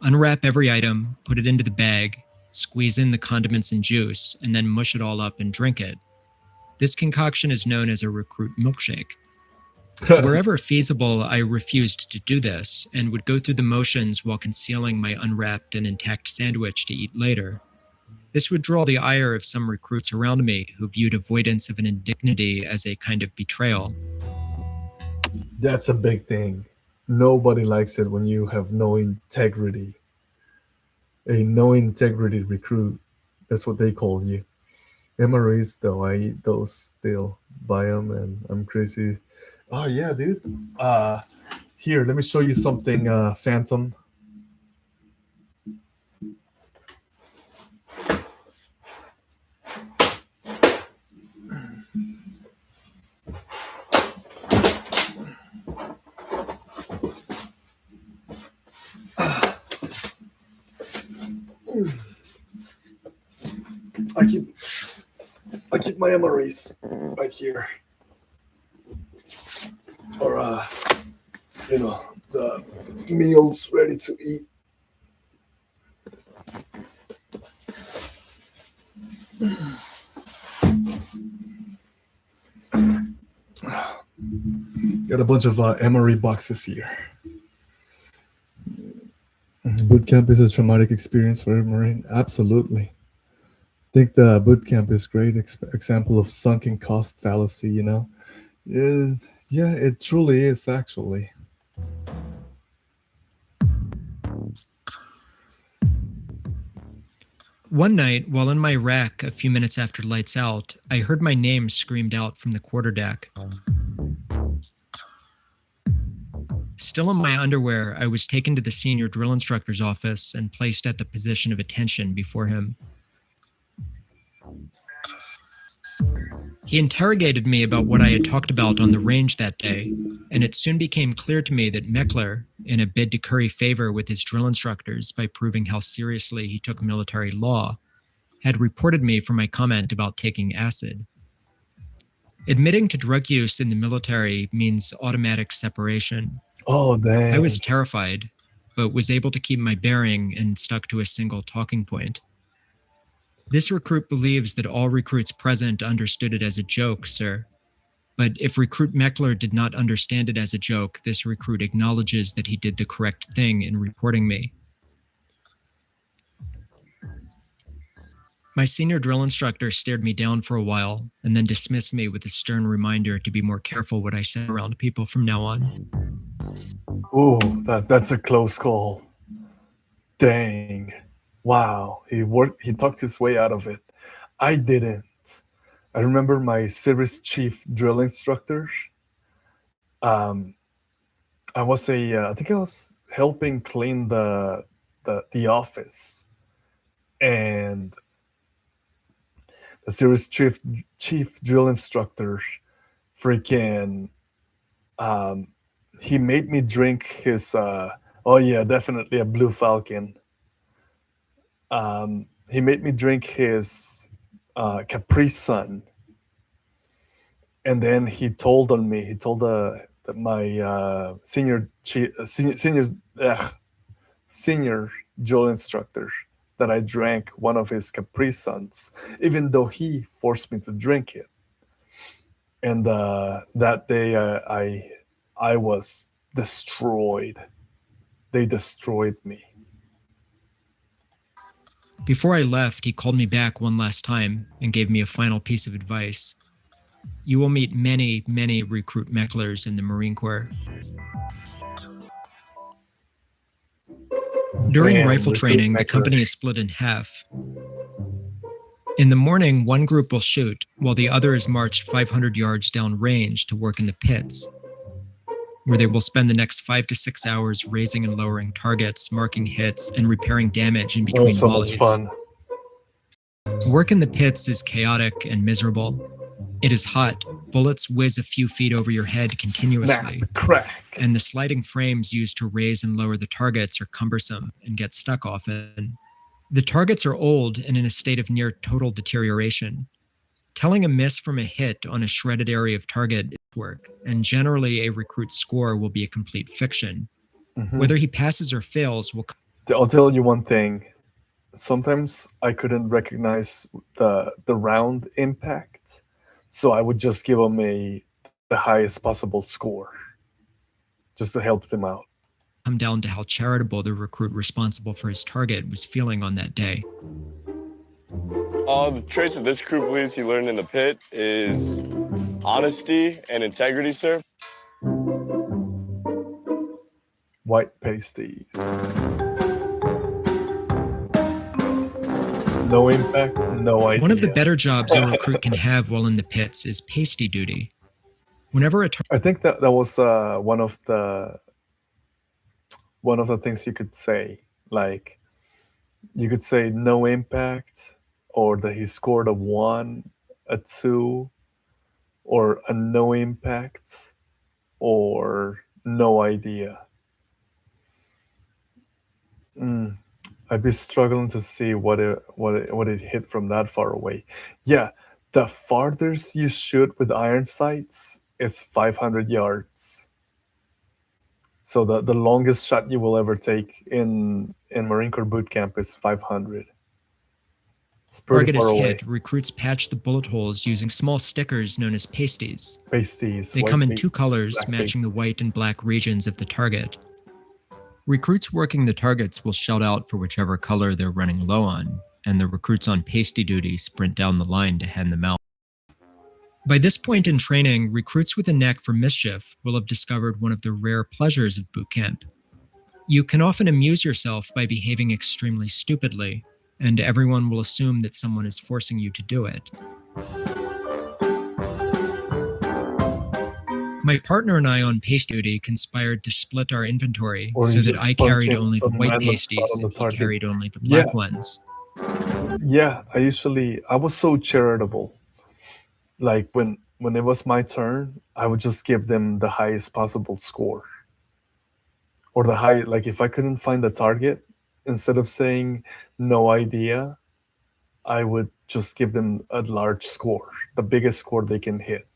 Unwrap every item, put it into the bag, squeeze in the condiments and juice, and then mush it all up and drink it. This concoction is known as a recruit milkshake. Wherever feasible, I refused to do this and would go through the motions while concealing my unwrapped and intact sandwich to eat later. This would draw the ire of some recruits around me who viewed avoidance of an indignity as a kind of betrayal. That's a big thing. Nobody likes it when you have no integrity. A no integrity recruit. That's what they call you. MREs, though, I eat those still. Buy them, and I'm crazy. Oh, yeah, dude. Here, let me show you something, Phantom. I keep my MREs right here. Or the meals ready to eat. Got a bunch of MRE boxes here. Boot camp is a traumatic experience for a Marine. Absolutely. I think the boot camp is a great example of sunken cost fallacy, you know? Yeah, it truly is, actually. One night, while in my rack a few minutes after lights out, I heard my name screamed out from the quarterdeck. Still in my underwear, I was taken to the senior drill instructor's office and placed at the position of attention before him. He interrogated me about what I had talked about on the range that day, and it soon became clear to me that Meckler, in a bid to curry favor with his drill instructors by proving how seriously he took military law, had reported me for my comment about taking acid. Admitting to drug use in the military means automatic separation. Oh, dang. I was terrified, but was able to keep my bearing and stuck to a single talking point. This recruit believes that all recruits present understood it as a joke, sir. But if recruit Meckler did not understand it as a joke, this recruit acknowledges that he did the correct thing in reporting me. My senior drill instructor stared me down for a while and then dismissed me with a stern reminder to be more careful what I said around people from now on. Oh, that's a close call. Dang. Wow, he talked his way out of it. I didn't. I remember my service chief drill instructor. I think I was helping clean the office, and the service chief drill instructor freaking he made me drink his definitely a Blue Falcon. He made me drink his Capri Sun, and then he told my senior drill instructor that I drank one of his Capri Suns, even though he forced me to drink it. And that day, I was destroyed. They destroyed me. Before I left, he called me back one last time and gave me a final piece of advice. You will meet many, many recruit Mecklers in the Marine Corps. During rifle training, the company is split in half. In the morning, one group will shoot, while the other is marched 500 yards down range to work in the pits. where they will spend the next 5 to 6 hours raising and lowering targets, marking hits, and repairing damage in between so volleys. much fun. Work in the pits is chaotic and miserable. It is hot. Bullets whiz a few feet over your head continuously. Snap, crack. And the sliding frames used to raise and lower the targets are cumbersome and get stuck often. The targets are old and in a state of near total deterioration. Telling a miss from a hit on a shredded area of target is work, and generally a recruit's score will be a complete fiction. Whether he passes or fails will... I'll tell you one thing. Sometimes I couldn't recognize the round impact, so I would just give them the highest possible score, just to help them out. Come down to how charitable the recruit responsible for his target was feeling on that day. The traits that this crew believes he learned in the pit is honesty and integrity, sir. White pasties. No impact, no idea. One of the better jobs a recruit can have while in the pits is pasty duty. Whenever a I think that was one of the things you could say. Like, you could say no impact, or that he scored a 1, a 2, or a no impact, or no idea. I'd be struggling to see what it hit from that far away. Yeah, the farthest you shoot with iron sights is 500 yards. So the longest shot you will ever take in Marine Corps boot camp is 500. It's pretty target far is away. hit, recruits patch the bullet holes using small stickers known as pasties. Pasties. They white come in pasties, 2 colors, black matching the pasties. white and black regions of the target. Recruits working the targets will shout out for whichever color they're running low on, and the recruits on pasty duty sprint down the line to hand them out. By this point in training, recruits with a knack for mischief will have discovered one of the rare pleasures of boot camp. You can often amuse yourself by behaving extremely stupidly, and everyone will assume that someone is forcing you to do it. My partner and I on paste duty conspired to split our inventory Or so you that just I punch carried in only the some white random pasties spot on the and he target. carried only the black Yeah. ones. Yeah, I was so charitable. Like when it was my turn, I would just give them the highest possible score. Or like if I couldn't find the target, instead of saying no idea, I would just give them a large score, the biggest score they can hit,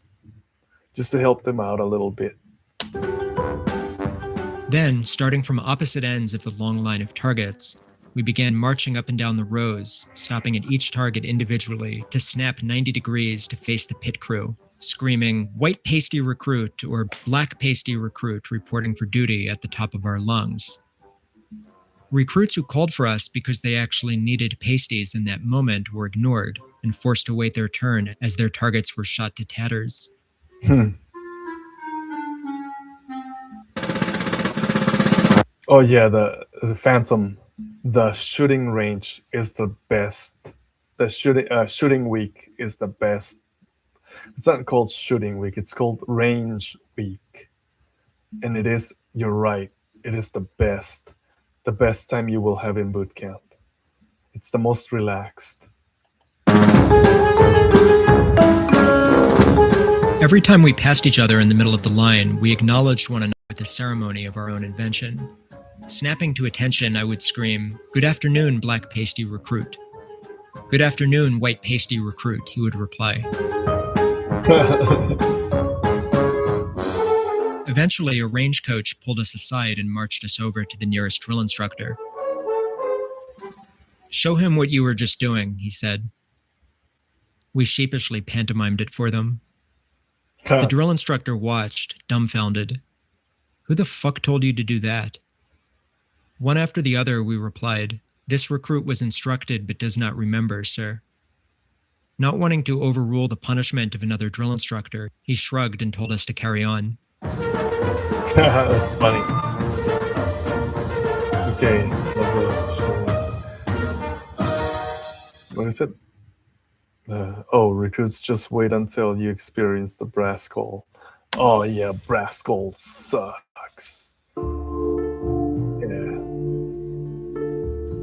just to help them out a little bit. Then, starting from opposite ends of the long line of targets, we began marching up and down the rows, stopping at each target individually to snap 90 degrees to face the pit crew, screaming, "White pasty recruit" or "Black pasty recruit" reporting for duty at the top of our lungs. Recruits who called for us because they actually needed pasties in that moment were ignored and forced to wait their turn as their targets were shot to tatters. Oh yeah, the Phantom, the shooting range is the best. The shooting week is the best. It's not called shooting week, it's called range week. And it is, you're right, it is the best time you will have in boot camp. It's the most relaxed. Every time we passed each other in the middle of the line, we acknowledged one another with a ceremony of our own invention. Snapping to attention, I would scream, "Good afternoon, black pasty recruit." "Good afternoon, white pasty recruit," he would reply. Eventually, a range coach pulled us aside and marched us over to the nearest drill instructor. "Show him what you were just doing," he said. We sheepishly pantomimed it for them. The drill instructor watched, dumbfounded. "Who the fuck told you to do that?" One after the other, we replied, "This recruit was instructed but does not remember, sir." Not wanting to overrule the punishment of another drill instructor, he shrugged and told us to carry on. That's funny. Okay. What is it? Recruits just wait until you experience the brass call. Oh yeah, brass gold sucks. Yeah.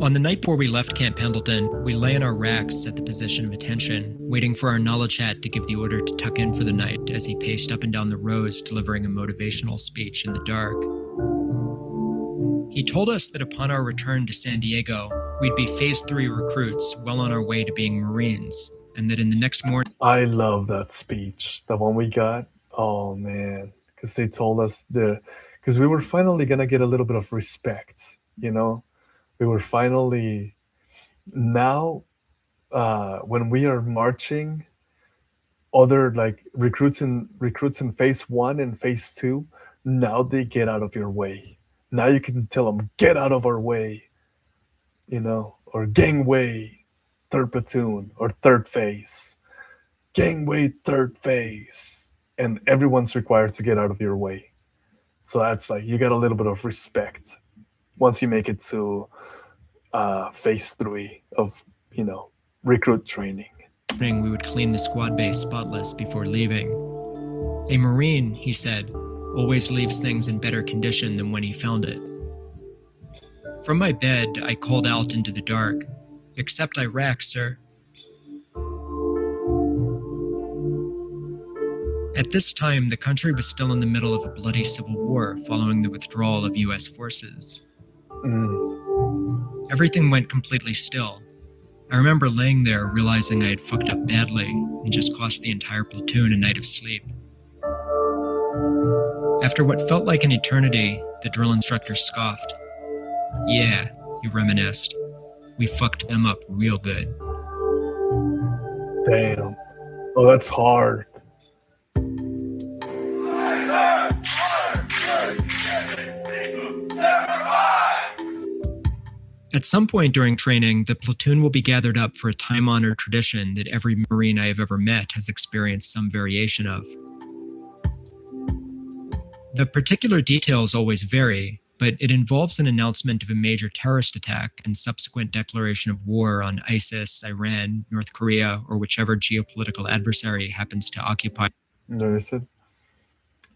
On the night before we left Camp Pendleton, we lay in our racks at the position of attention, waiting for our knowledge hat to give the order to tuck in for the night as he paced up and down the rows delivering a motivational speech in the dark. He told us that upon our return to San Diego, we'd be Phase 3 recruits well on our way to being Marines, and that in the next morning... I love that speech, the one we got. Oh man, because they told us because we were finally gonna get a little bit of respect, you know? We were finally, now when we are marching, other like recruits in Phase 1 and Phase 2, now they get out of your way. Now you can tell them, get out of our way, you know, or gangway, 3rd platoon, or 3rd phase. Gangway, 3rd phase. And everyone's required to get out of your way. So that's like, you get a little bit of respect once you make it to Phase 3 of, you know, recruit training. We would clean the squad base spotless before leaving. A Marine, he said, always leaves things in better condition than when he found it. From my bed, I called out into the dark, "Accept Iraq, sir." At this time, the country was still in the middle of a bloody civil war following the withdrawal of U.S. forces. Everything went completely still. I remember laying there realizing I had fucked up badly and just cost the entire platoon a night of sleep. After what felt like an eternity, the drill instructor scoffed. "Yeah," he reminisced. "We fucked them up real good." Damn. Oh, that's hard. At some point during training, the platoon will be gathered up for a time-honored tradition that every Marine I have ever met has experienced some variation of. The particular details always vary, but it involves an announcement of a major terrorist attack and subsequent declaration of war on ISIS, Iran, North Korea, or whichever geopolitical adversary happens to occupy. There is it.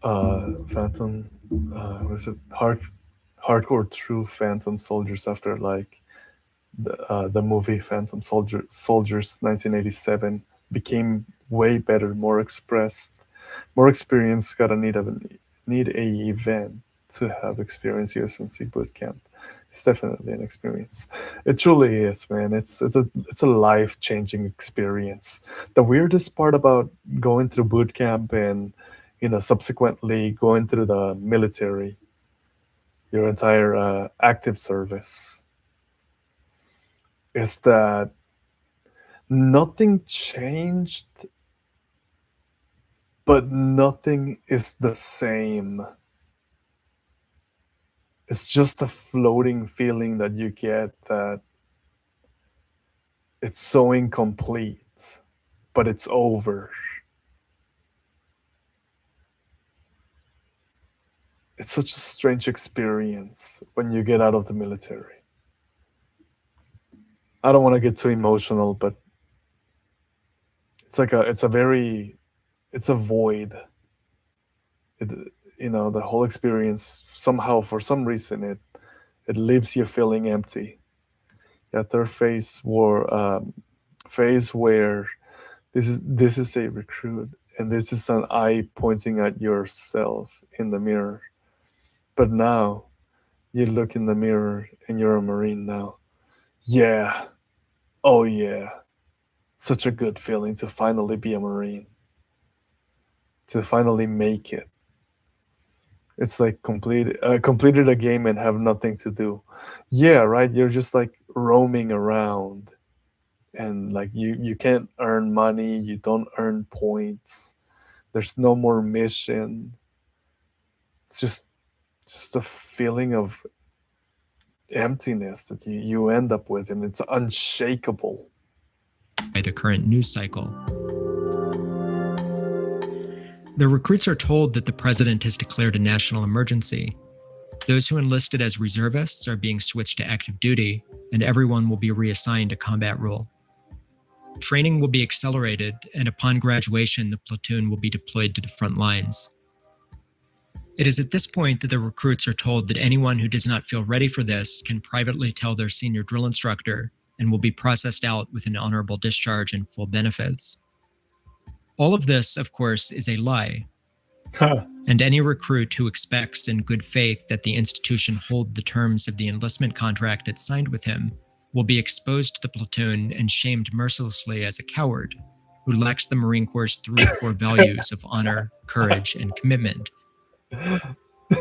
Phantom. What is it? Hardcore True Phantom Soldiers, after like the movie Phantom Soldiers 1987 became way better, more expressed, more experienced. Gotta need a event to have experienced USMC boot camp. It's definitely an experience. It truly is, man. It's a life-changing experience. The weirdest part about going through boot camp and, you know, subsequently going through the military, your entire active service, is that nothing changed, but nothing is the same. It's just a floating feeling that you get that it's so incomplete, but it's over. It's such a strange experience when you get out of the military. I don't want to get too emotional, but it's like it's a void. You know, the whole experience somehow, for some reason, it leaves you feeling empty. Yeah, 3rd phase phase where this is a recruit, and this is an eye pointing at yourself in the mirror. But now, you look in the mirror and you're a Marine now. Yeah. Oh yeah. Such a good feeling to finally be a Marine. To finally make it. It's like completed a game and have nothing to do. Yeah, right? You're just like roaming around. And like you can't earn money. You don't earn points. There's no more mission. It's just a feeling of emptiness that you end up with, and it's unshakable. By the current news cycle. The recruits are told that the president has declared a national emergency. Those who enlisted as reservists are being switched to active duty, and everyone will be reassigned a combat role. Training will be accelerated, and upon graduation, the platoon will be deployed to the front lines. It is at this point that the recruits are told that anyone who does not feel ready for this can privately tell their senior drill instructor and will be processed out with an honorable discharge and full benefits. All of this, of course, is a lie. And any recruit who expects in good faith that the institution hold the terms of the enlistment contract it signed with him will be exposed to the platoon and shamed mercilessly as a coward who lacks the Marine Corps' 3 core values of honor, courage, and commitment.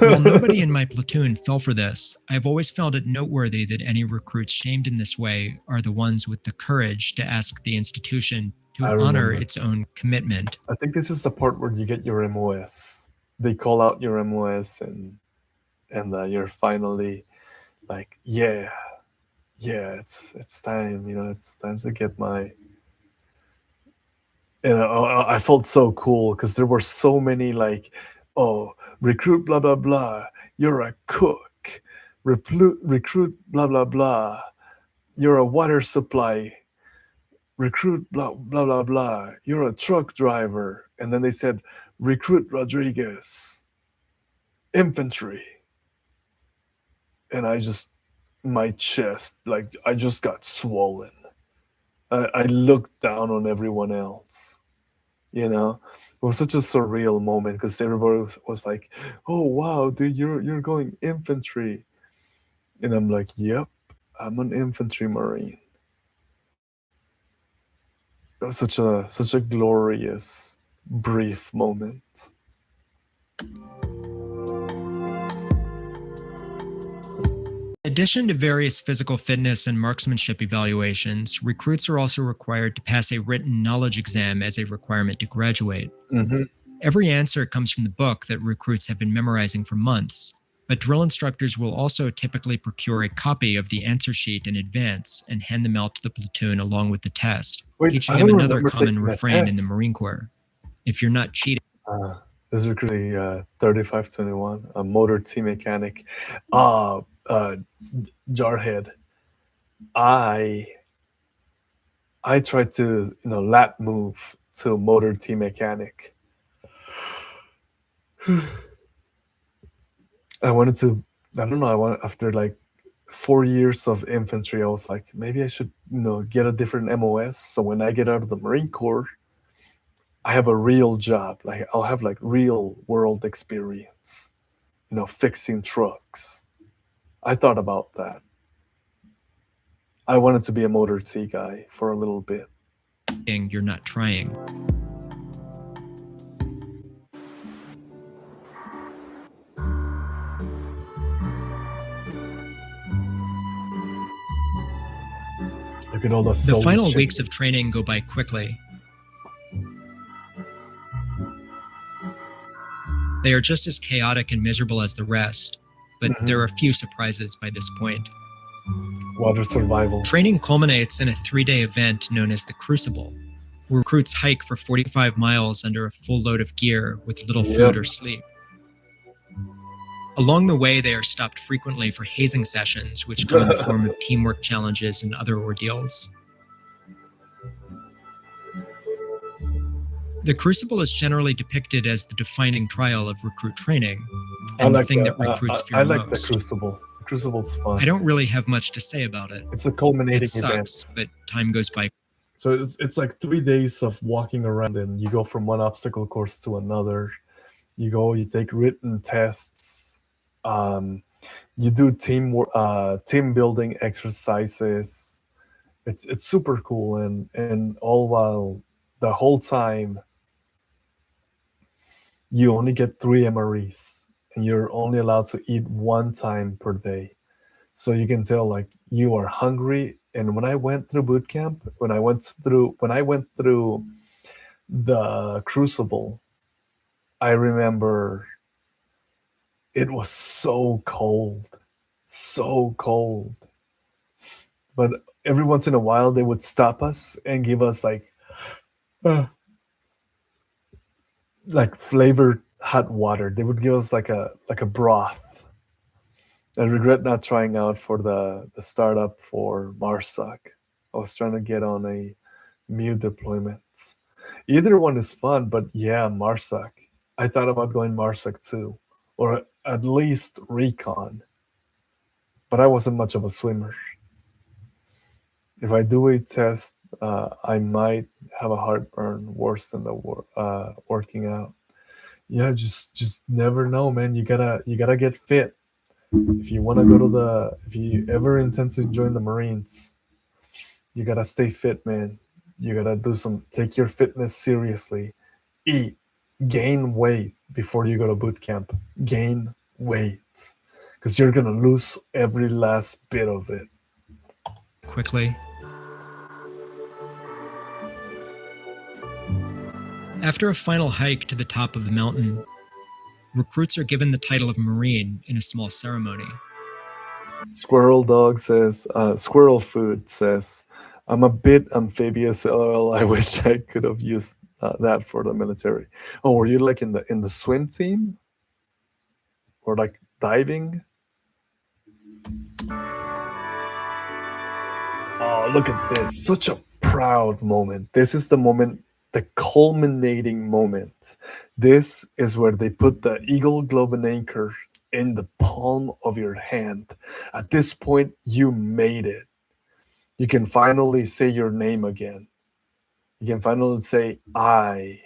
While nobody in my platoon fell for this, I've always found it noteworthy that any recruits shamed in this way are the ones with the courage to ask the institution to honor its own commitment. I think this is the part where you get your MOS. They call out your MOS and you're finally like, yeah, it's time, it's time to get my. And I felt so cool because there were so many like, oh, recruit blah blah blah, you're a cook. Recruit blah blah blah, you're a water supply. Recruit blah blah blah blah, you're a truck driver. And then they said, recruit Rodriguez, infantry. And my chest, like I just got swollen. I looked down on everyone else. It was such a surreal moment because everybody was like, oh wow, dude, you're going infantry. And I'm like, yep, I'm an infantry Marine. It was such a glorious, brief moment. In addition to various physical fitness and marksmanship evaluations, recruits are also required to pass a written knowledge exam as a requirement to graduate. Mm-hmm. Every answer comes from the book that recruits have been memorizing for months, but drill instructors will also typically procure a copy of the answer sheet in advance and hand them out to the platoon along with the test, teaching them another common refrain in the Marine Corps. If you're not cheating. This is really 3521, a motor T mechanic. Jarhead. I tried to, lat move to motor T mechanic. After like 4 years of infantry, I was like, maybe I should, get a different MOS. So when I get out of the Marine Corps, I have a real job. Like I'll have like real world experience, fixing trucks. I thought about that. I wanted to be a motor T guy for a little bit. You're not trying. Look at all the final weeks of training go by quickly. They are just as chaotic and miserable as the rest, but there are few surprises by this point. Water survival. Training culminates in a 3-day event known as the Crucible. Recruits hike for 45 miles under a full load of gear with little food or sleep. Along the way, they are stopped frequently for hazing sessions, which come in the form of teamwork challenges and other ordeals. The Crucible is generally depicted as the defining trial of recruit training, and the thing that recruits fear most. I like the Crucible. The Crucible's fun. I don't really have much to say about it. It's a culminating It sucks, event. but time goes by. So it's like 3 days of walking around, and you go from one obstacle course to another. You take written tests. You do team building exercises. It's super cool, and all while the whole time you only get 3 MREs, and you're only allowed to eat 1 time per day. So you can tell like you are hungry. And when I went through boot camp, when I went through the Crucible, I remember it was so cold. But every once in a while they would stop us and give us like flavored hot water. They would give us like a broth. I regret not trying out for the startup for MARSOC. I was trying to get on a MU deployment. Either one is fun, but yeah, MARSOC. I thought about going MARSOC too. or at least recon. But I wasn't much of a swimmer. If I do a test, I might have a heartburn worse than the working out. Yeah, just never know, man. You gotta get fit. If you want to go to if you ever intend to join the Marines, you gotta stay fit, man. You gotta take your fitness seriously. Eat, gain weight before you go to boot camp. Gain weight, because you're gonna lose every last bit of it. Quickly. After a final hike to the top of the mountain, recruits are given the title of Marine in a small ceremony. Squirrel Dog says, Squirrel Food says, I'm a bit amphibious. LOL. I wish I could have used that for the military. Oh, were you like in the swim team? Or like diving? Oh, look at this. Such a proud moment. This is the moment, the culminating moment. This is where they put the Eagle Globe and Anchor in the palm of your hand. At this point, you made it. You can finally say your name again. You can finally say I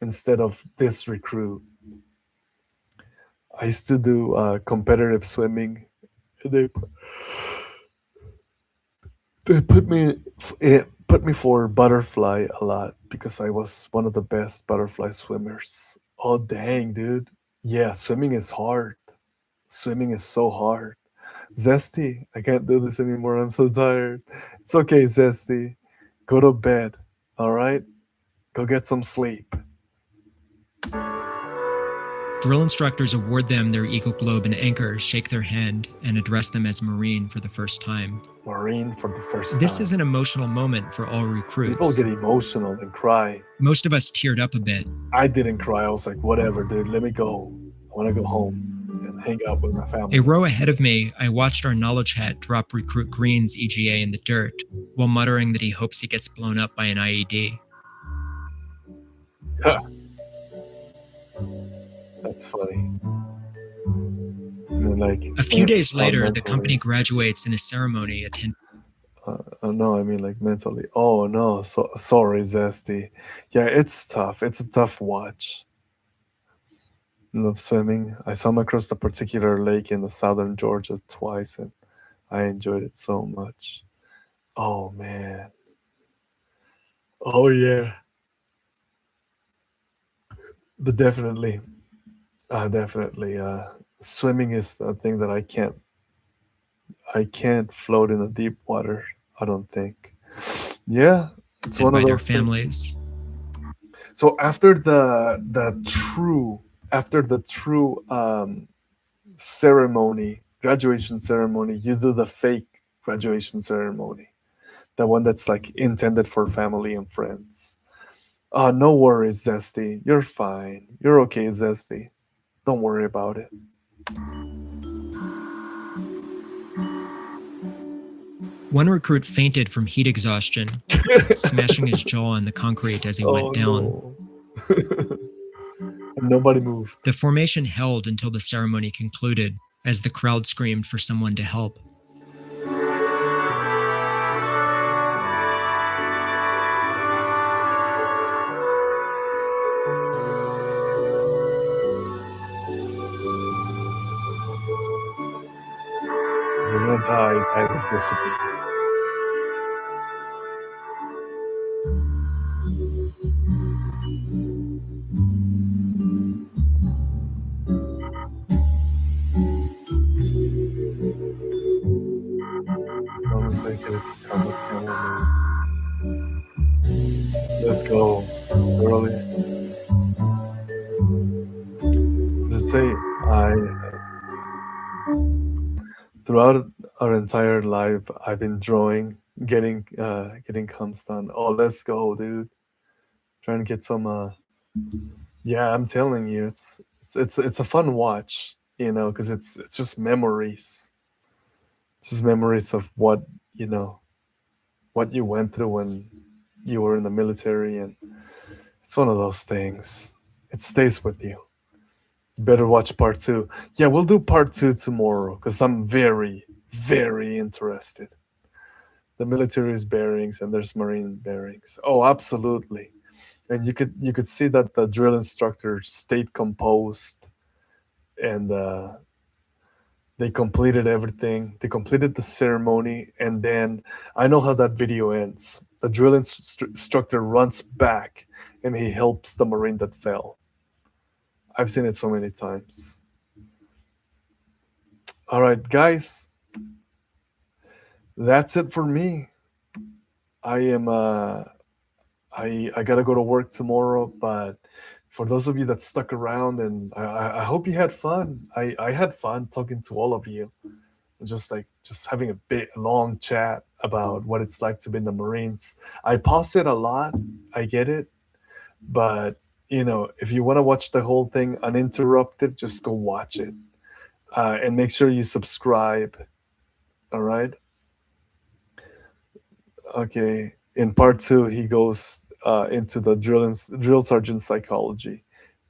instead of this recruit. I used to do competitive swimming. They put me for butterfly a lot because I was one of the best butterfly swimmers. Oh dang, dude. Yeah, swimming is hard. Swimming is so hard. Zesty, I can't do this anymore. I'm so tired. It's okay, Zesty. Go to bed. All right? Go get some sleep. Drill instructors award them their Eagle Globe and Anchor, shake their hand, and address them as Marine for the first time. Marine for the first time. This is an emotional moment for all recruits. People get emotional and cry. Most of us teared up a bit. I didn't cry. I was like, whatever, dude. Let me go. I want to go home and hang out with my family. A row ahead of me, I watched our knowledge hat drop Recruit Green's EGA in the dirt, while muttering that he hopes he gets blown up by an IED. That's funny. Like a few days later, the company graduates in a ceremony attended. No, I mean like mentally. Oh no, sorry, Zesty. Yeah, it's tough. It's a tough watch. Love swimming. I swam across the particular lake in the southern Georgia twice, and I enjoyed it so much. Oh man. Oh yeah. But definitely. Swimming is the thing that I can't float in the deep water, I don't think. Yeah, it's one of those families. Things. So after the true ceremony, graduation ceremony, you do the fake graduation ceremony, the one that's like intended for family and friends. No worries, Zesty. You're fine. You're okay, Zesty. Don't worry about it. One recruit fainted from heat exhaustion, smashing his jaw on the concrete as he went down. No. And nobody moved. The formation held until the ceremony concluded, as the crowd screamed for someone to help. You're gonna die with discipline. Almost like it's a comic moment. Let's go, early. Just say throughout our entire life, I've been drawing, getting comps done. Oh, let's go, dude! Trying to get some. Yeah, I'm telling you, it's a fun watch, because it's just memories. It's just memories of what you went through when you were in the military, and it's one of those things. It stays with you. Better watch part 2. Yeah, we'll do part 2 tomorrow because I'm very, very interested. The military is bearings and there's marine bearings. Oh, absolutely. And you could see that the drill instructor stayed composed, and they completed everything. They completed the ceremony, and then I know how that video ends. The drill instructor runs back and he helps the Marine that fell. I've seen it so many times. All right, guys, that's it for me. I am I gotta go to work tomorrow, but for those of you that stuck around, and I hope you had fun. I had fun talking to all of you, just having a long chat about what it's like to be in the Marines. I paused it a lot. I get it, but if you want to watch the whole thing uninterrupted, just go watch it, and make sure you subscribe. All right. Okay. In part 2, he goes into the drill sergeant psychology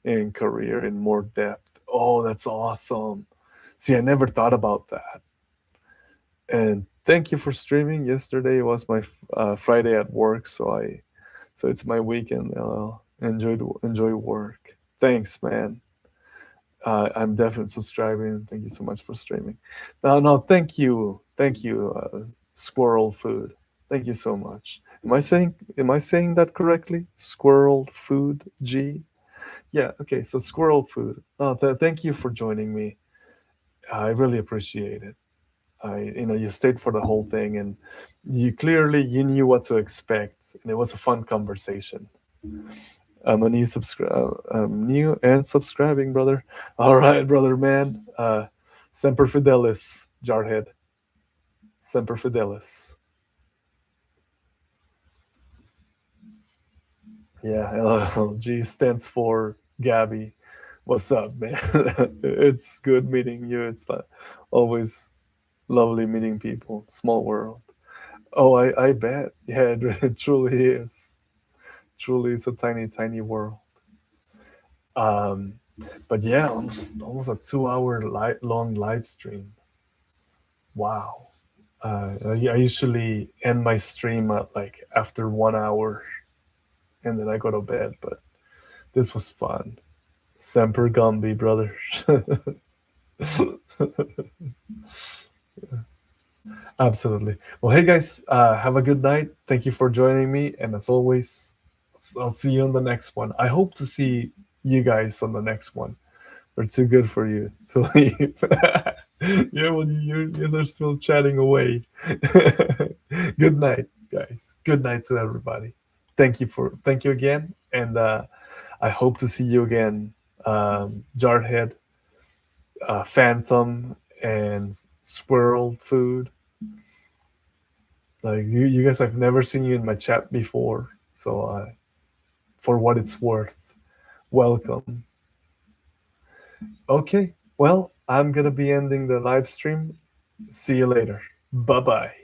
and career in more depth. Oh, that's awesome. See, I never thought about that. And thank you for streaming. Yesterday was my Friday at work, so it's my weekend. I'll enjoy work. Thanks, man. I'm definitely subscribing. Thank you so much for streaming. No, thank you, Squirrel Food. Thank you so much. Am I saying that correctly? Squirrel Food G. Yeah. Okay. So Squirrel Food. Thank you for joining me. I really appreciate it. You stayed for the whole thing, and you knew what to expect, and it was a fun conversation. I'm a new and subscribing, brother. All right, brother, man. Semper Fidelis, Jarhead. Semper Fidelis. Yeah, G stands for Gabby. What's up, man? It's good meeting you. It's always lovely meeting people. Small world. Oh, I bet. Yeah, it truly is. Truly, it's a tiny, tiny world. But yeah, almost a 2-hour long live stream. Wow. I usually end my stream at after 1 hour, and then I go to bed. But this was fun. Semper Gumby, brother. Absolutely. Well, hey guys, have a good night. Thank you for joining me, and as always, I'll see you on the next one. I hope to see you guys on the next one. We're too good for you to leave. Yeah, well, you guys are still chatting away. Good night, guys. Good night to everybody. Thank you again, and I hope to see you again, Jarhead, Phantom, and Squirrel Food. You guys, I've never seen you in my chat before, so for what it's worth, welcome. Okay, well, I'm gonna be ending the live stream. See you later. Bye-bye.